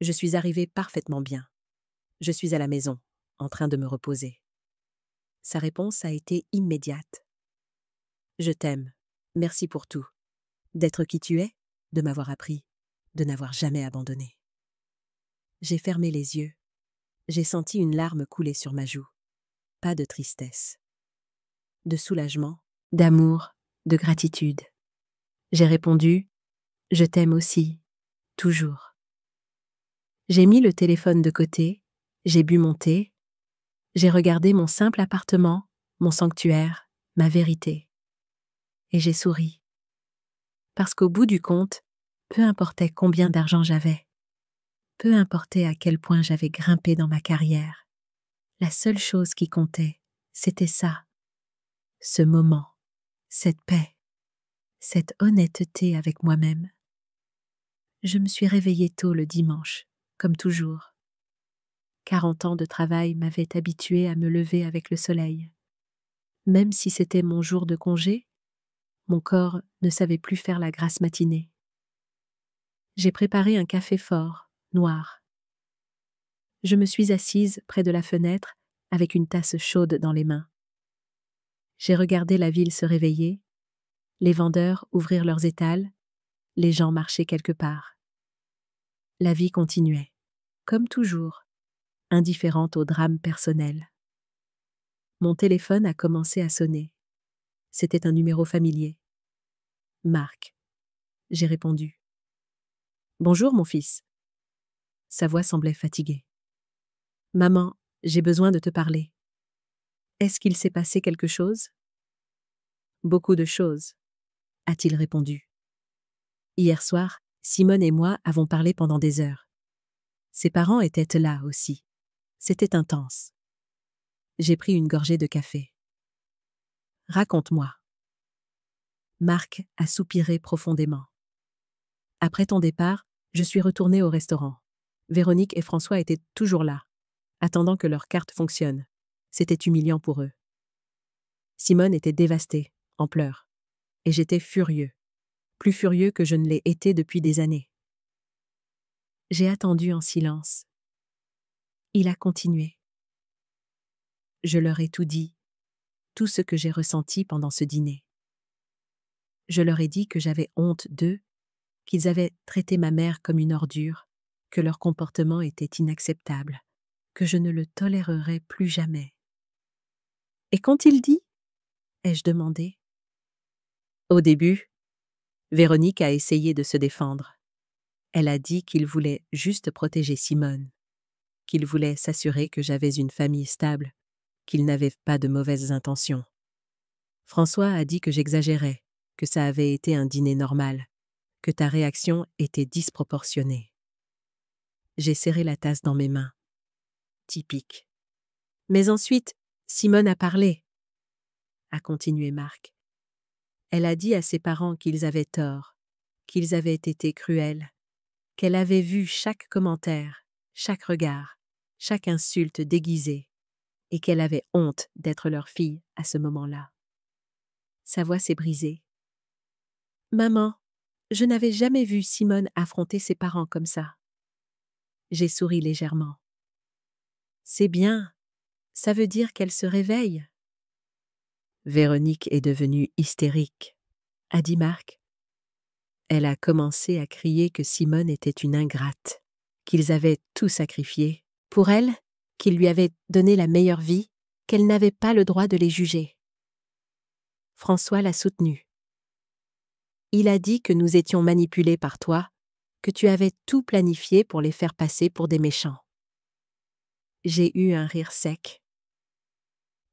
Je suis arrivée parfaitement bien. Je suis à la maison, en train de me reposer. » Sa réponse a été immédiate. Je t'aime. Merci pour tout. D'être qui tu es, de m'avoir appris, de n'avoir jamais abandonné. J'ai fermé les yeux. J'ai senti une larme couler sur ma joue. Pas de tristesse. De soulagement, d'amour, de gratitude. J'ai répondu « Je t'aime aussi, toujours ». J'ai mis le téléphone de côté, j'ai bu mon thé, j'ai regardé mon simple appartement, mon sanctuaire, ma vérité. Et j'ai souri. Parce qu'au bout du compte, peu importait combien d'argent j'avais, peu importait à quel point j'avais grimpé dans ma carrière, la seule chose qui comptait, c'était ça. Ce moment, cette paix, cette honnêteté avec moi-même. Je me suis réveillée tôt le dimanche, comme toujours. 40 ans de travail m'avaient habituée à me lever avec le soleil. Même si c'était mon jour de congé, mon corps ne savait plus faire la grasse matinée. J'ai préparé un café fort, noir. Je me suis assise près de la fenêtre avec une tasse chaude dans les mains. J'ai regardé la ville se réveiller, les vendeurs ouvrir leurs étals, les gens marcher quelque part. La vie continuait, comme toujours, indifférente au drame personnel. Mon téléphone a commencé à sonner. C'était un numéro familier. Marc. J'ai répondu. Bonjour, mon fils. Sa voix semblait fatiguée. Maman, j'ai besoin de te parler. Est-ce qu'il s'est passé quelque chose? Beaucoup de choses, a-t-il répondu. Hier soir, Simone et moi avons parlé pendant des heures. Ses parents étaient là aussi. C'était intense. J'ai pris une gorgée de café. Raconte-moi. Marc a soupiré profondément. Après ton départ, je suis retournée au restaurant. Véronique et François étaient toujours là, attendant que leur carte fonctionne. C'était humiliant pour eux. Simone était dévastée, en pleurs. Et j'étais furieux. Plus furieux que je ne l'ai été depuis des années. J'ai attendu en silence. Il a continué. Je leur ai tout dit, tout ce que j'ai ressenti pendant ce dîner. Je leur ai dit que j'avais honte d'eux, qu'ils avaient traité ma mère comme une ordure, que leur comportement était inacceptable, que je ne le tolérerais plus jamais. Et qu'ont-ils dit? Ai-je demandé. Au début, Véronique a essayé de se défendre. Elle a dit qu'il voulait juste protéger Simone, qu'il voulait s'assurer que j'avais une famille stable, qu'il n'avait pas de mauvaises intentions. François a dit que j'exagérais, que ça avait été un dîner normal, que ta réaction était disproportionnée. J'ai serré la tasse dans mes mains. Typique. Mais ensuite, Simone a parlé, a continué Marc. Elle a dit à ses parents qu'ils avaient tort, qu'ils avaient été cruels, qu'elle avait vu chaque commentaire, chaque regard, chaque insulte déguisée, et qu'elle avait honte d'être leur fille à ce moment-là. Sa voix s'est brisée. Maman, je n'avais jamais vu Simone affronter ses parents comme ça. J'ai souri légèrement. C'est bien, ça veut dire qu'elle se réveille. Véronique est devenue hystérique, a dit Marc. Elle a commencé à crier que Simone était une ingrate, qu'ils avaient tout sacrifié, pour elle, qu'ils lui avaient donné la meilleure vie, qu'elle n'avait pas le droit de les juger. François l'a soutenue. Il a dit que nous étions manipulés par toi, que tu avais tout planifié pour les faire passer pour des méchants. J'ai eu un rire sec.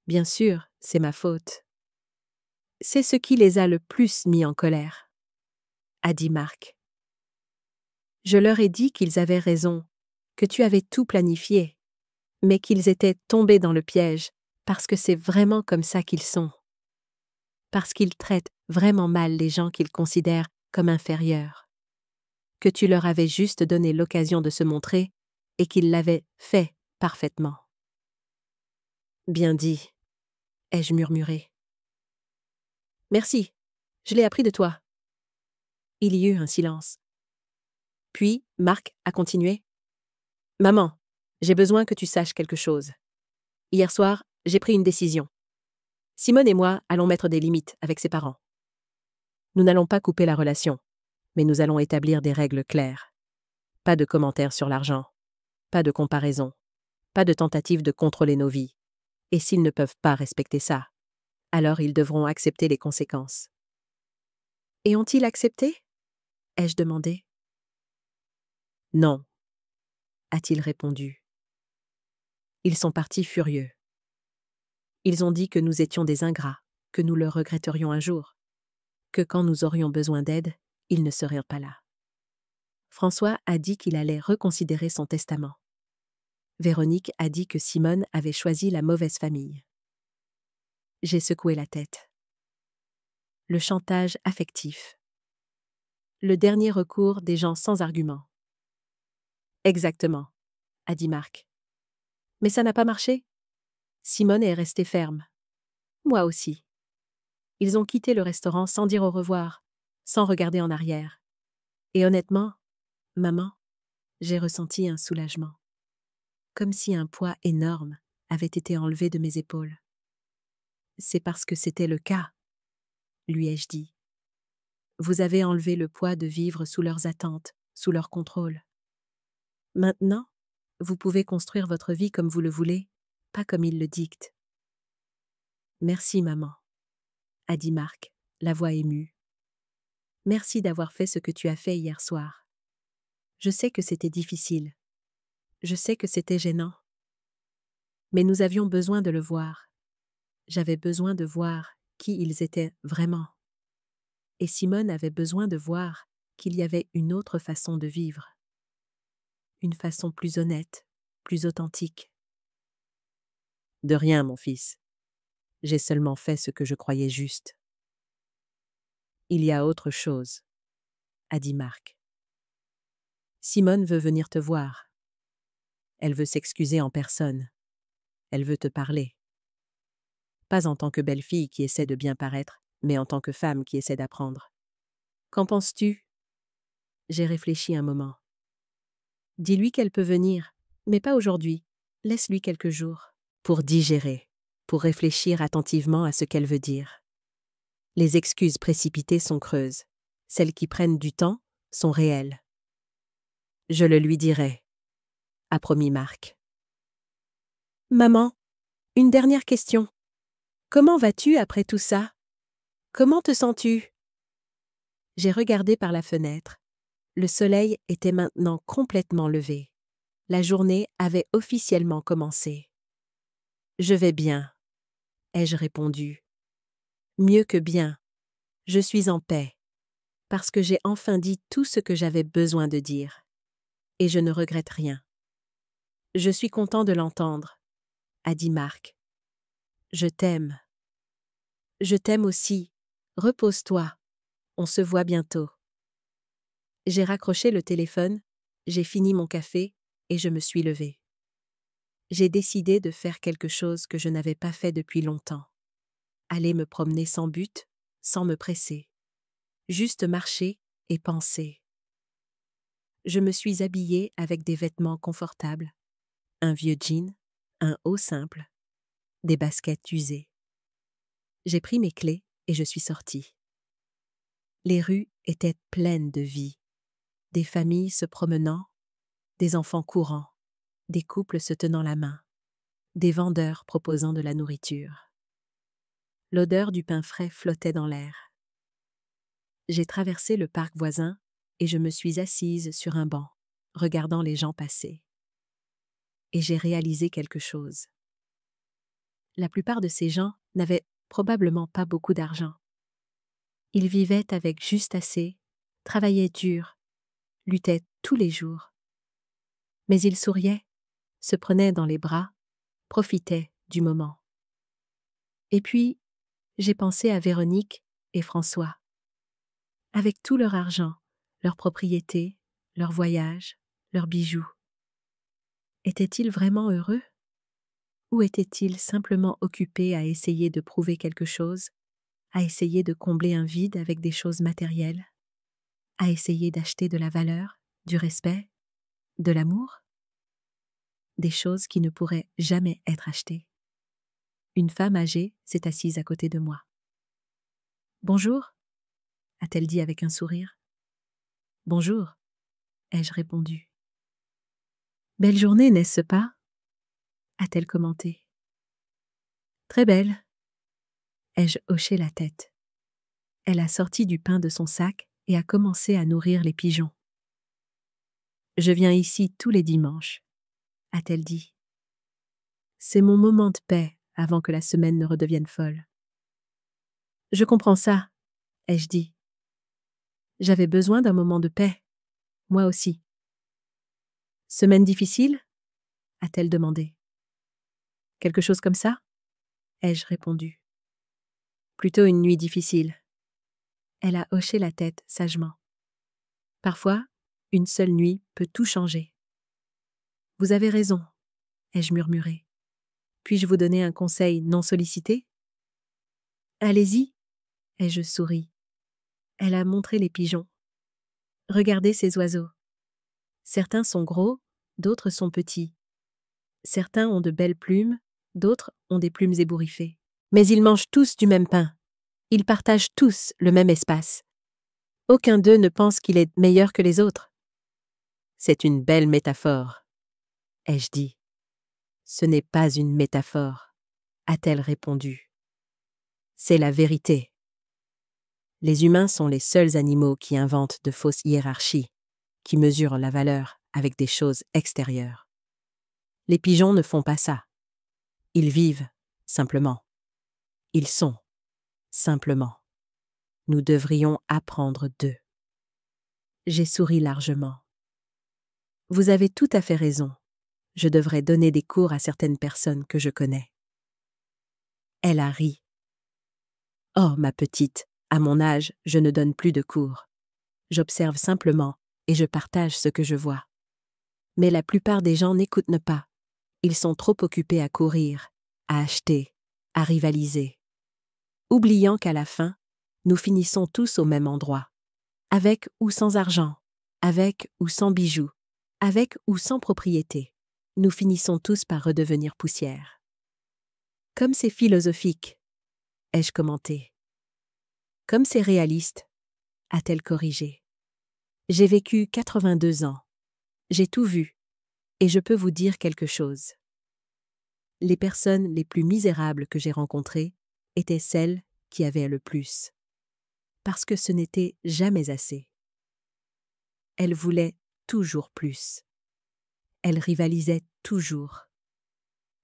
Bien sûr, c'est ma faute. C'est ce qui les a le plus mis en colère, a dit Marc. Je leur ai dit qu'ils avaient raison, que tu avais tout planifié, mais qu'ils étaient tombés dans le piège parce que c'est vraiment comme ça qu'ils sont. Parce qu'ils traitent vraiment mal les gens qu'ils considèrent comme inférieurs. Que tu leur avais juste donné l'occasion de se montrer et qu'ils l'avaient fait parfaitement. Bien dit, ai-je murmuré. Merci, je l'ai appris de toi. Il y eut un silence. Puis, Marc a continué. Maman, j'ai besoin que tu saches quelque chose. Hier soir, j'ai pris une décision. Simone et moi allons mettre des limites avec ses parents. Nous n'allons pas couper la relation, mais nous allons établir des règles claires. Pas de commentaires sur l'argent, pas de comparaison, pas de tentative de contrôler nos vies. Et s'ils ne peuvent pas respecter ça, alors ils devront accepter les conséquences. Et ont-ils accepté? Ai-je demandé. Non, a-t-il répondu. Ils sont partis furieux. Ils ont dit que nous étions des ingrats, que nous le regretterions un jour, que quand nous aurions besoin d'aide, ils ne seraient pas là. François a dit qu'il allait reconsidérer son testament. Véronique a dit que Simone avait choisi la mauvaise famille. J'ai secoué la tête. Le chantage affectif. Le dernier recours des gens sans argument. Exactement, a dit Marc. Mais ça n'a pas marché. Simone est restée ferme. Moi aussi. Ils ont quitté le restaurant sans dire au revoir, sans regarder en arrière. Et honnêtement, maman, j'ai ressenti un soulagement. Comme si un poids énorme avait été enlevé de mes épaules. C'est parce que c'était le cas, lui ai-je dit. Vous avez enlevé le poids de vivre sous leurs attentes, sous leur contrôle. Maintenant, vous pouvez construire votre vie comme vous le voulez, pas comme ils le dictent. Merci, maman, a dit Marc, la voix émue. Merci d'avoir fait ce que tu as fait hier soir. Je sais que c'était difficile. Je sais que c'était gênant. Mais nous avions besoin de le voir. J'avais besoin de voir qui ils étaient vraiment. Et Simone avait besoin de voir qu'il y avait une autre façon de vivre. Une façon plus honnête, plus authentique. De rien, mon fils. J'ai seulement fait ce que je croyais juste. Il y a autre chose, a dit Marc. Simone veut venir te voir. Elle veut s'excuser en personne. Elle veut te parler. Pas en tant que belle-fille qui essaie de bien paraître, mais en tant que femme qui essaie d'apprendre. Qu'en penses-tu? J'ai réfléchi un moment. Dis-lui qu'elle peut venir, mais pas aujourd'hui. Laisse-lui quelques jours. Pour digérer, pour réfléchir attentivement à ce qu'elle veut dire. Les excuses précipitées sont creuses. Celles qui prennent du temps sont réelles. Je le lui dirai, a promis Marc. Maman, une dernière question. Comment vas-tu après tout ça? Comment te sens-tu? J'ai regardé par la fenêtre. Le soleil était maintenant complètement levé. La journée avait officiellement commencé. Je vais bien, ai-je répondu. Mieux que bien. Je suis en paix. Parce que j'ai enfin dit tout ce que j'avais besoin de dire. Et je ne regrette rien. Je suis content de l'entendre, a dit Marc. Je t'aime. Je t'aime aussi. Repose-toi. On se voit bientôt. J'ai raccroché le téléphone, j'ai fini mon café et je me suis levée. J'ai décidé de faire quelque chose que je n'avais pas fait depuis longtemps. Aller me promener sans but, sans me presser. Juste marcher et penser. Je me suis habillée avec des vêtements confortables, un vieux jean, un haut simple, des baskets usées. J'ai pris mes clés et je suis sortie. Les rues étaient pleines de vie, des familles se promenant, des enfants courant, des couples se tenant la main, des vendeurs proposant de la nourriture. L'odeur du pain frais flottait dans l'air. J'ai traversé le parc voisin et je me suis assise sur un banc, regardant les gens passer. Et j'ai réalisé quelque chose. La plupart de ces gens n'avaient probablement pas beaucoup d'argent. Ils vivaient avec juste assez, travaillaient dur, luttaient tous les jours. Mais ils souriaient, se prenaient dans les bras, profitaient du moment. Et puis, j'ai pensé à Véronique et François. Avec tout leur argent, leurs propriétés, leurs voyages, leurs bijoux. Étaient-ils vraiment heureux? Ou étaient-ils simplement occupés à essayer de prouver quelque chose, à essayer de combler un vide avec des choses matérielles, à essayer d'acheter de la valeur, du respect, de l'amour? Des choses qui ne pourraient jamais être achetées. Une femme âgée s'est assise à côté de moi. « Bonjour » a-t-elle dit avec un sourire. « Bonjour » ai-je répondu. « Belle journée, n'est-ce pas » a-t-elle commenté. « Très belle » ai-je hoché la tête. Elle a sorti du pain de son sac et a commencé à nourrir les pigeons. « Je viens ici tous les dimanches » a-t-elle dit. « C'est mon moment de paix avant que la semaine ne redevienne folle. »« Je comprends ça » ai-je dit. « J'avais besoin d'un moment de paix. Moi aussi. »« Semaine difficile » a-t-elle demandé. « Quelque chose comme ça » ai-je répondu. « Plutôt une nuit difficile. » Elle a hoché la tête sagement. « Parfois, une seule nuit peut tout changer. »« Vous avez raison » ai-je murmuré. « Puis-je vous donner un conseil non sollicité ?»« Allez-y » ai-je souri. Elle a montré les pigeons. « Regardez ces oiseaux. Certains sont gros, d'autres sont petits. Certains ont de belles plumes, d'autres ont des plumes ébouriffées. Mais ils mangent tous du même pain. Ils partagent tous le même espace. Aucun d'eux ne pense qu'il est meilleur que les autres. »« C'est une belle métaphore, » ai-je dit. « Ce n'est pas une métaphore, » a-t-elle répondu. « C'est la vérité. Les humains sont les seuls animaux qui inventent de fausses hiérarchies, qui mesurent la valeur avec des choses extérieures. Les pigeons ne font pas ça. Ils vivent, simplement. Ils sont, simplement. Nous devrions apprendre d'eux. » J'ai souri largement. « Vous avez tout à fait raison. Je devrais donner des cours à certaines personnes que je connais. » Elle a ri. « Oh, ma petite, à mon âge, je ne donne plus de cours. J'observe simplement et je partage ce que je vois. Mais la plupart des gens n'écoutent pas. Ils sont trop occupés à courir, à acheter, à rivaliser. Oubliant qu'à la fin, nous finissons tous au même endroit. Avec ou sans argent, avec ou sans bijoux, avec ou sans propriété, nous finissons tous par redevenir poussière. « Comme c'est philosophique » ai-je commenté. « Comme c'est réaliste » a-t-elle corrigé. « J'ai vécu 82 ans. J'ai tout vu, et je peux vous dire quelque chose. Les personnes les plus misérables que j'ai rencontrées étaient celles qui avaient le plus. Parce que ce n'était jamais assez. Elles voulaient toujours plus. Elles rivalisaient toujours.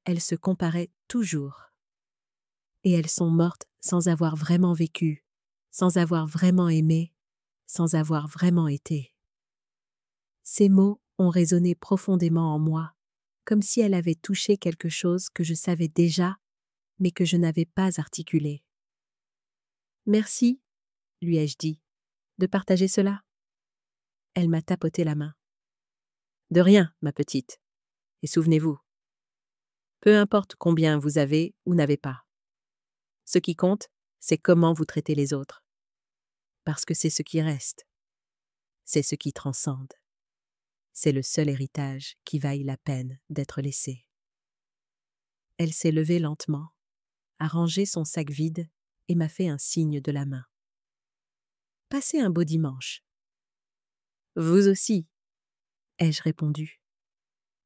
Elles se comparaient toujours. Et elles sont mortes sans avoir vraiment vécu, sans avoir vraiment aimé, sans avoir vraiment été. » Ces mots ont résonné profondément en moi, comme si elle avait touché quelque chose que je savais déjà, mais que je n'avais pas articulé. « Merci, » lui ai-je dit, « de partager cela. » Elle m'a tapoté la main. « De rien, ma petite. Et souvenez-vous, peu importe combien vous avez ou n'avez pas. Ce qui compte, c'est comment vous traitez les autres. Parce que c'est ce qui reste. C'est ce qui transcende. C'est le seul héritage qui vaille la peine d'être laissé. » Elle s'est levée lentement, a rangé son sac vide et m'a fait un signe de la main. « Passez un beau dimanche. »« Vous aussi, » ai-je répondu.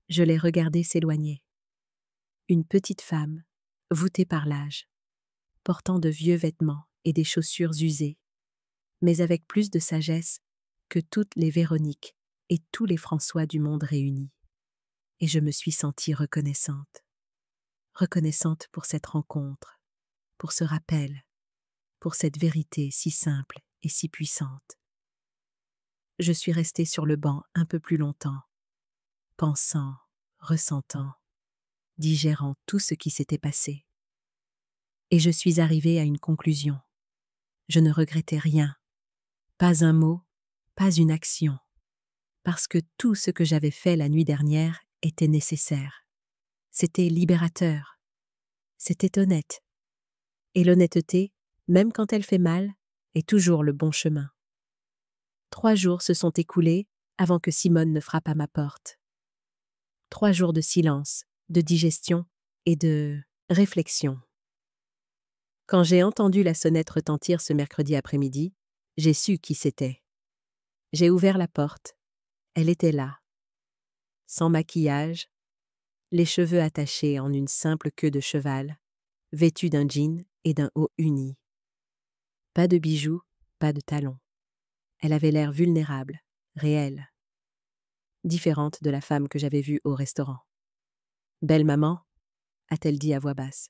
Je l'ai regardée s'éloigner. Une petite femme, voûtée par l'âge, portant de vieux vêtements et des chaussures usées, mais avec plus de sagesse que toutes les Véroniques et tous les François du monde réunis. Et je me suis sentie reconnaissante. Reconnaissante pour cette rencontre, pour ce rappel, pour cette vérité si simple et si puissante. Je suis restée sur le banc un peu plus longtemps, pensant, ressentant, digérant tout ce qui s'était passé. Et je suis arrivée à une conclusion. Je ne regrettais rien, pas un mot, pas une action, parce que tout ce que j'avais fait la nuit dernière était nécessaire. C'était libérateur. C'était honnête. Et l'honnêteté, même quand elle fait mal, est toujours le bon chemin. 3 jours se sont écoulés avant que Simone ne frappe à ma porte. 3 jours de silence, de digestion et de réflexion. Quand j'ai entendu la sonnette retentir ce mercredi après-midi, j'ai su qui c'était. J'ai ouvert la porte. Elle était là. Sans maquillage, les cheveux attachés en une simple queue de cheval, vêtue d'un jean et d'un haut uni. Pas de bijoux, pas de talons. Elle avait l'air vulnérable, réelle. Différente de la femme que j'avais vue au restaurant. « Belle maman » a-t-elle dit à voix basse.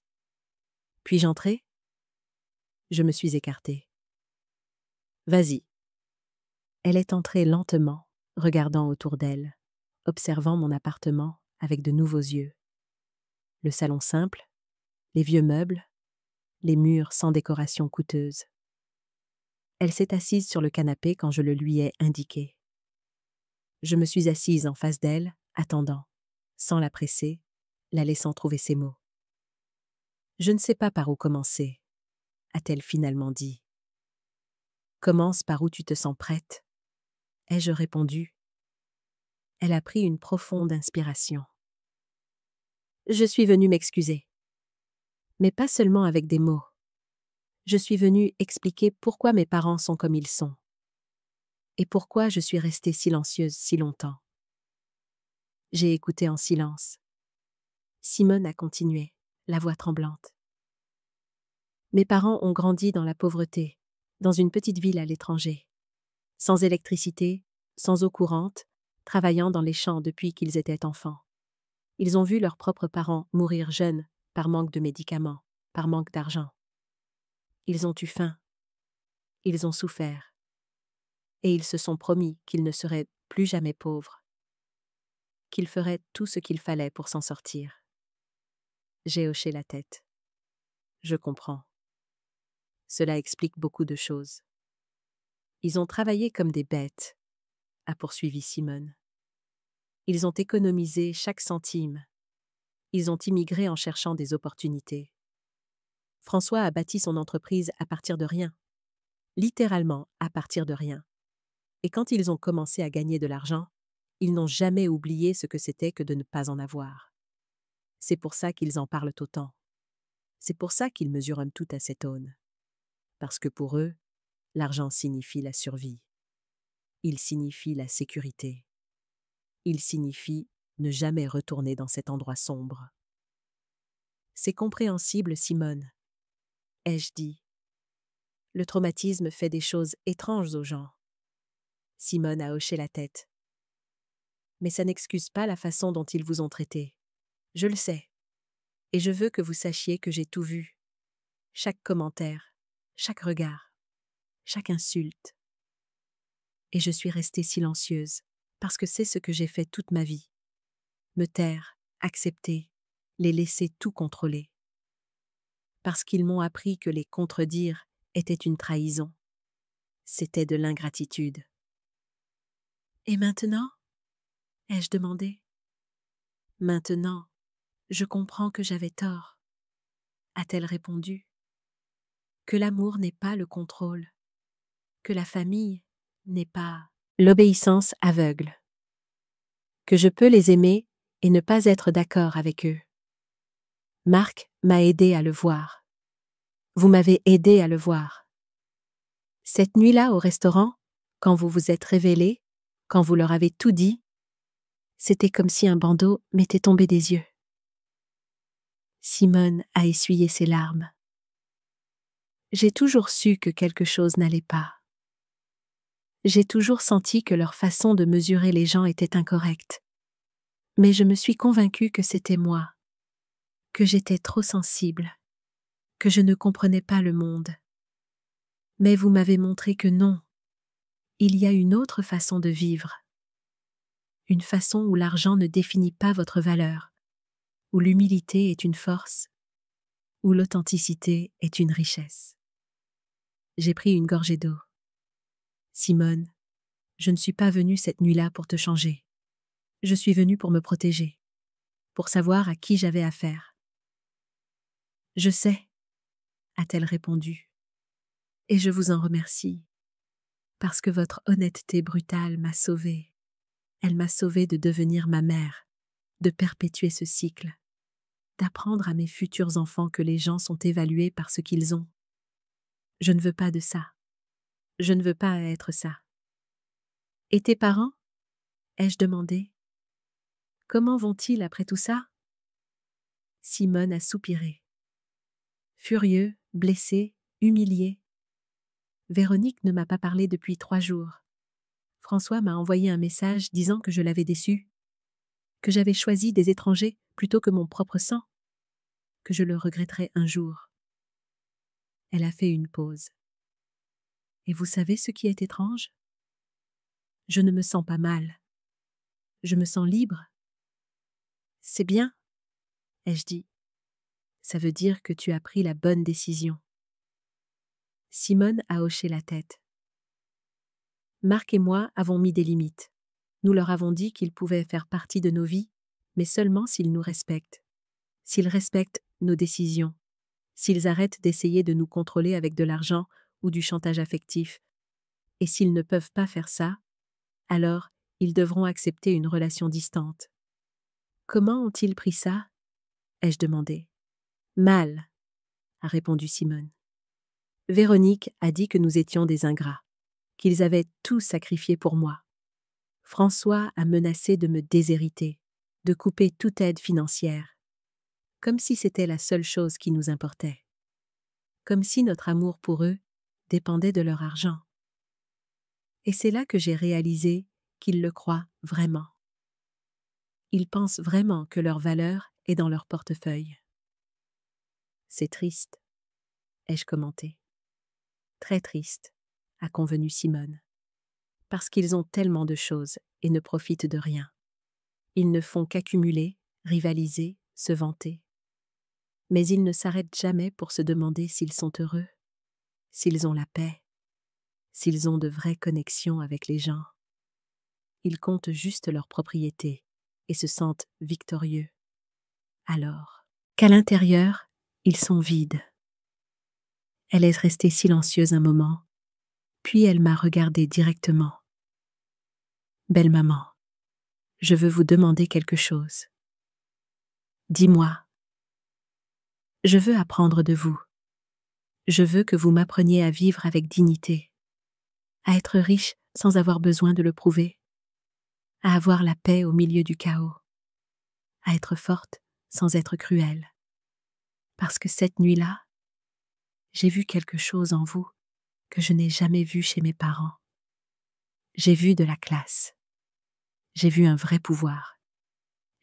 « Puis-je entrer » Je me suis écartée. « Vas-y. » Elle est entrée lentement, regardant autour d'elle, observant mon appartement avec de nouveaux yeux. Le salon simple, les vieux meubles, les murs sans décoration coûteuse. Elle s'est assise sur le canapé quand je le lui ai indiqué. Je me suis assise en face d'elle, attendant, sans la presser, la laissant trouver ses mots. « Je ne sais pas par où commencer », a-t-elle finalement dit. « Commence par où tu te sens prête », ai-je répondu. Elle a pris une profonde inspiration. « Je suis venue m'excuser. Mais pas seulement avec des mots. Je suis venue expliquer pourquoi mes parents sont comme ils sont. Et pourquoi je suis restée silencieuse si longtemps. » J'ai écouté en silence. Simone a continué, la voix tremblante. Mes parents ont grandi dans la pauvreté, dans une petite ville à l'étranger. Sans électricité, sans eau courante, travaillant dans les champs depuis qu'ils étaient enfants. Ils ont vu leurs propres parents mourir jeunes par manque de médicaments, par manque d'argent. Ils ont eu faim. Ils ont souffert. Et ils se sont promis qu'ils ne seraient plus jamais pauvres. Qu'ils feraient tout ce qu'il fallait pour s'en sortir. J'ai hoché la tête. Je comprends. Cela explique beaucoup de choses. Ils ont travaillé comme des bêtes, a poursuivi Simone. Ils ont économisé chaque centime. Ils ont immigré en cherchant des opportunités. François a bâti son entreprise à partir de rien. Littéralement à partir de rien. Et quand ils ont commencé à gagner de l'argent, ils n'ont jamais oublié ce que c'était que de ne pas en avoir. C'est pour ça qu'ils en parlent autant. C'est pour ça qu'ils mesurent tout à cette aune. Parce que pour eux, l'argent signifie la survie. Il signifie la sécurité. Il signifie ne jamais retourner dans cet endroit sombre. C'est compréhensible, Simone, ai-je dit. Le traumatisme fait des choses étranges aux gens. Simone a hoché la tête. Mais ça n'excuse pas la façon dont ils vous ont traité. Je le sais. Et je veux que vous sachiez que j'ai tout vu. Chaque commentaire, chaque regard, chaque insulte. Et je suis restée silencieuse, parce que c'est ce que j'ai fait toute ma vie. Me taire, accepter, les laisser tout contrôler. Parce qu'ils m'ont appris que les contredire était une trahison. C'était de l'ingratitude. Et maintenant ? Ai-je demandé. Maintenant, je comprends que j'avais tort, a-t-elle répondu. Que l'amour n'est pas le contrôle, que la famille n'est pas l'obéissance aveugle, que je peux les aimer et ne pas être d'accord avec eux. Marc m'a aidé à le voir. Vous m'avez aidé à le voir. Cette nuit-là au restaurant, quand vous vous êtes révélés, quand vous leur avez tout dit, c'était comme si un bandeau m'était tombé des yeux. Simone a essuyé ses larmes. J'ai toujours su que quelque chose n'allait pas. J'ai toujours senti que leur façon de mesurer les gens était incorrecte. Mais je me suis convaincue que c'était moi, que j'étais trop sensible, que je ne comprenais pas le monde. Mais vous m'avez montré que non, il y a une autre façon de vivre. Une façon où l'argent ne définit pas votre valeur, où l'humilité est une force, où l'authenticité est une richesse. J'ai pris une gorgée d'eau. Simone, je ne suis pas venue cette nuit-là pour te changer. Je suis venue pour me protéger, pour savoir à qui j'avais affaire. Je sais, a-t-elle répondu, et je vous en remercie, parce que votre honnêteté brutale m'a sauvée. Elle m'a sauvée de devenir ma mère, de perpétuer ce cycle. d'apprendre à mes futurs enfants que les gens sont évalués par ce qu'ils ont. Je ne veux pas de ça. Je ne veux pas être ça. Et tes parents? Ai-je demandé. Comment vont-ils après tout ça? Simone a soupiré. Furieux, blessé, humilié. Véronique ne m'a pas parlé depuis 3 jours. François m'a envoyé un message disant que je l'avais déçu, que j'avais choisi des étrangers plutôt que mon propre sang, que je le regretterais un jour. Elle a fait une pause. Et vous savez ce qui est étrange? Je ne me sens pas mal. Je me sens libre. C'est bien, ai-je dit. Ça veut dire que tu as pris la bonne décision. Simone a hoché la tête. Marc et moi avons mis des limites. Nous leur avons dit qu'ils pouvaient faire partie de nos vies, mais seulement s'ils nous respectent. S'ils respectent nos décisions. S'ils arrêtent d'essayer de nous contrôler avec de l'argent ou du chantage affectif. Et s'ils ne peuvent pas faire ça, alors ils devront accepter une relation distante. Comment ont-ils pris ça? Ai-je demandé. Mal, a répondu Simone. Véronique a dit que nous étions des ingrats, qu'ils avaient tout sacrifié pour moi. François a menacé de me déshériter, de couper toute aide financière, comme si c'était la seule chose qui nous importait, comme si notre amour pour eux dépendait de leur argent. Et c'est là que j'ai réalisé qu'ils le croient vraiment. Ils pensent vraiment que leur valeur est dans leur portefeuille. C'est triste, ai-je commenté. Très triste, a convenu Simone. Parce qu'ils ont tellement de choses et ne profitent de rien. Ils ne font qu'accumuler, rivaliser, se vanter. Mais ils ne s'arrêtent jamais pour se demander s'ils sont heureux, s'ils ont la paix, s'ils ont de vraies connexions avec les gens. Ils comptent juste leur propriété et se sentent victorieux. Alors, qu'à l'intérieur, ils sont vides. Elle est restée silencieuse un moment, puis elle m'a regardée directement. Belle maman, je veux vous demander quelque chose. Dis-moi. Je veux apprendre de vous. Je veux que vous m'appreniez à vivre avec dignité, à être riche sans avoir besoin de le prouver, à avoir la paix au milieu du chaos, à être forte sans être cruelle. Parce que cette nuit-là, j'ai vu quelque chose en vous que je n'ai jamais vu chez mes parents. J'ai vu de la classe. J'ai vu un vrai pouvoir.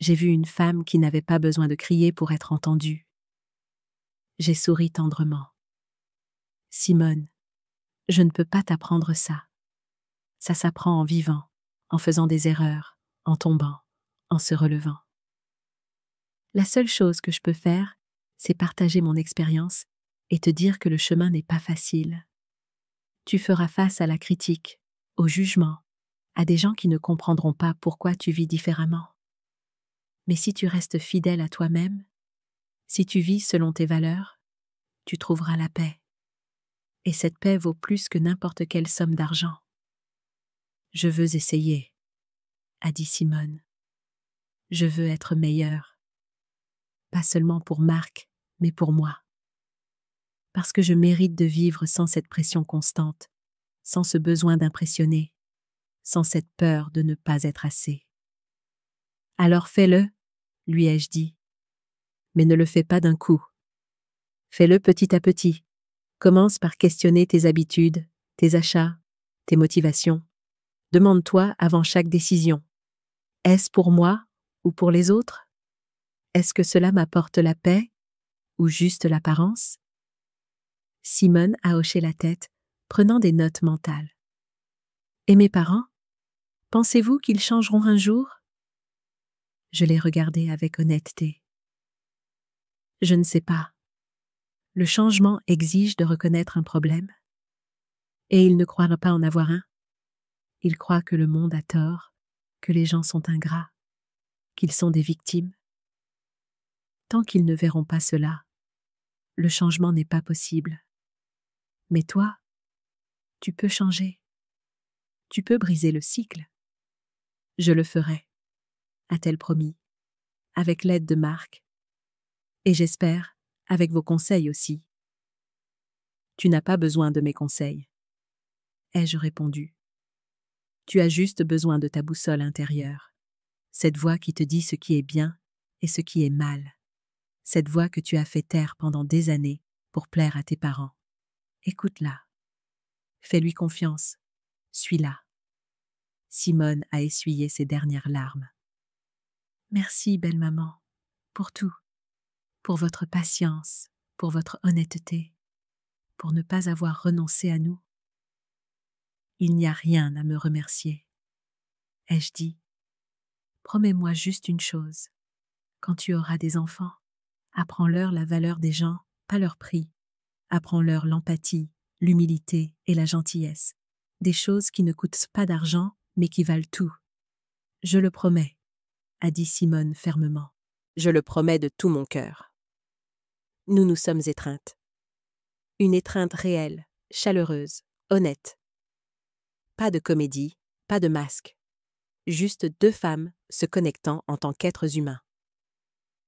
J'ai vu une femme qui n'avait pas besoin de crier pour être entendue. J'ai souri tendrement. Simone, je ne peux pas t'apprendre ça. Ça s'apprend en vivant, en faisant des erreurs, en tombant, en se relevant. La seule chose que je peux faire, c'est partager mon expérience et te dire que le chemin n'est pas facile. Tu feras face à la critique, au jugement, à des gens qui ne comprendront pas pourquoi tu vis différemment. Mais si tu restes fidèle à toi-même, si tu vis selon tes valeurs, tu trouveras la paix. Et cette paix vaut plus que n'importe quelle somme d'argent. Je veux essayer, a dit Simone. Je veux être meilleure. Pas seulement pour Marc, mais pour moi. Parce que je mérite de vivre sans cette pression constante, sans ce besoin d'impressionner, sans cette peur de ne pas être assez. Alors fais-le, lui ai-je dit. Mais ne le fais pas d'un coup. Fais-le petit à petit. Commence par questionner tes habitudes, tes achats, tes motivations. Demande-toi avant chaque décision. Est-ce pour moi ou pour les autres? Est-ce que cela m'apporte la paix ou juste l'apparence? Simone a hoché la tête, prenant des notes mentales. Et mes parents? Pensez-vous qu'ils changeront un jour? Je l'ai regardé avec honnêteté. Je ne sais pas. Le changement exige de reconnaître un problème. Et ils ne croient pas en avoir un. Ils croient que le monde a tort, que les gens sont ingrats, qu'ils sont des victimes. Tant qu'ils ne verront pas cela, le changement n'est pas possible. Mais toi, tu peux changer. Tu peux briser le cycle. Je le ferai, a-t-elle promis, avec l'aide de Marc. Et j'espère, avec vos conseils aussi. Tu n'as pas besoin de mes conseils, ai-je répondu. Tu as juste besoin de ta boussole intérieure, cette voix qui te dit ce qui est bien et ce qui est mal, cette voix que tu as fait taire pendant des années pour plaire à tes parents. Écoute-la. Fais-lui confiance. Suis-la. Simone a essuyé ses dernières larmes. Merci, belle maman, pour tout, pour votre patience, pour votre honnêteté, pour ne pas avoir renoncé à nous. Il n'y a rien à me remercier, ai-je dit. Promets-moi juste une chose. Quand tu auras des enfants, apprends-leur la valeur des gens, pas leur prix. Apprends-leur l'empathie, l'humilité et la gentillesse. Des choses qui ne coûtent pas d'argent, mais qui valent tout. Je le promets, a dit Simone fermement. Je le promets de tout mon cœur. Nous nous sommes étreintes. Une étreinte réelle, chaleureuse, honnête. Pas de comédie, pas de masque. Juste deux femmes se connectant en tant qu'êtres humains.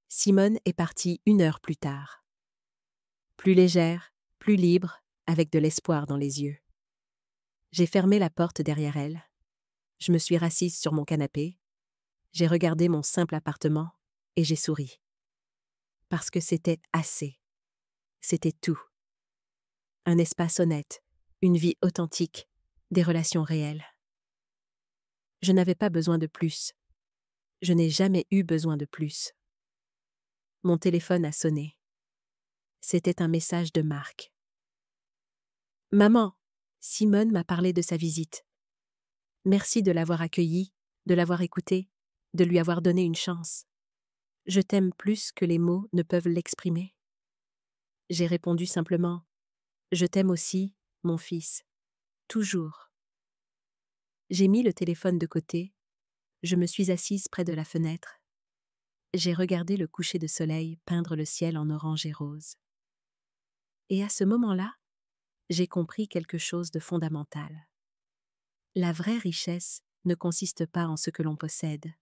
Simone est partie 1 heure plus tard. Plus légère, plus libre, avec de l'espoir dans les yeux. J'ai fermé la porte derrière elle. Je me suis rassise sur mon canapé. J'ai regardé mon simple appartement et j'ai souri. Parce que c'était assez. C'était tout. Un espace honnête, une vie authentique, des relations réelles. Je n'avais pas besoin de plus. Je n'ai jamais eu besoin de plus. Mon téléphone a sonné. C'était un message de Marc. « Maman, Simone m'a parlé de sa visite. Merci de l'avoir accueillie, de l'avoir écoutée, de lui avoir donné une chance. Je t'aime plus que les mots ne peuvent l'exprimer. » J'ai répondu simplement « Je t'aime aussi, mon fils. Toujours. » J'ai mis le téléphone de côté. Je me suis assise près de la fenêtre. J'ai regardé le coucher de soleil peindre le ciel en orange et rose. Et à ce moment-là, j'ai compris quelque chose de fondamental. La vraie richesse ne consiste pas en ce que l'on possède.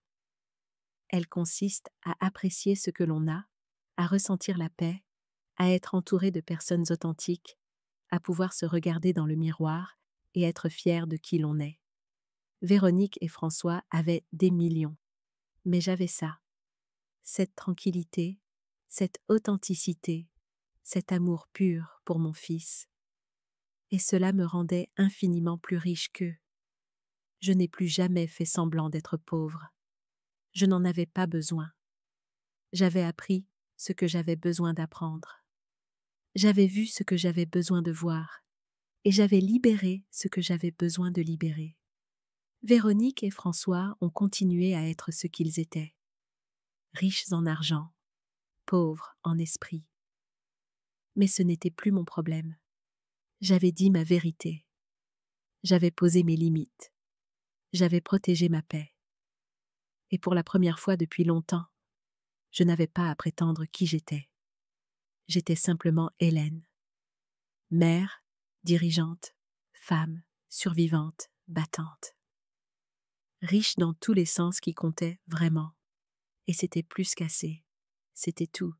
Elle consiste à apprécier ce que l'on a, à ressentir la paix, à être entouré de personnes authentiques, à pouvoir se regarder dans le miroir et être fier de qui l'on est. Véronique et François avaient des millions, mais j'avais ça. Cette tranquillité, cette authenticité, cet amour pur pour mon fils. Et cela me rendait infiniment plus riche qu'eux. Je n'ai plus jamais fait semblant d'être pauvre. Je n'en avais pas besoin. J'avais appris ce que j'avais besoin d'apprendre. J'avais vu ce que j'avais besoin de voir. Et j'avais libéré ce que j'avais besoin de libérer. Véronique et François ont continué à être ce qu'ils étaient. Riches en argent, pauvres en esprit. Mais ce n'était plus mon problème. J'avais dit ma vérité. J'avais posé mes limites. J'avais protégé ma paix. Et pour la première fois depuis longtemps, je n'avais pas à prétendre qui j'étais. J'étais simplement Hélène. Mère, dirigeante, femme, survivante, battante. Riche dans tous les sens qui comptaient vraiment. Et c'était plus qu'assez. C'était tout.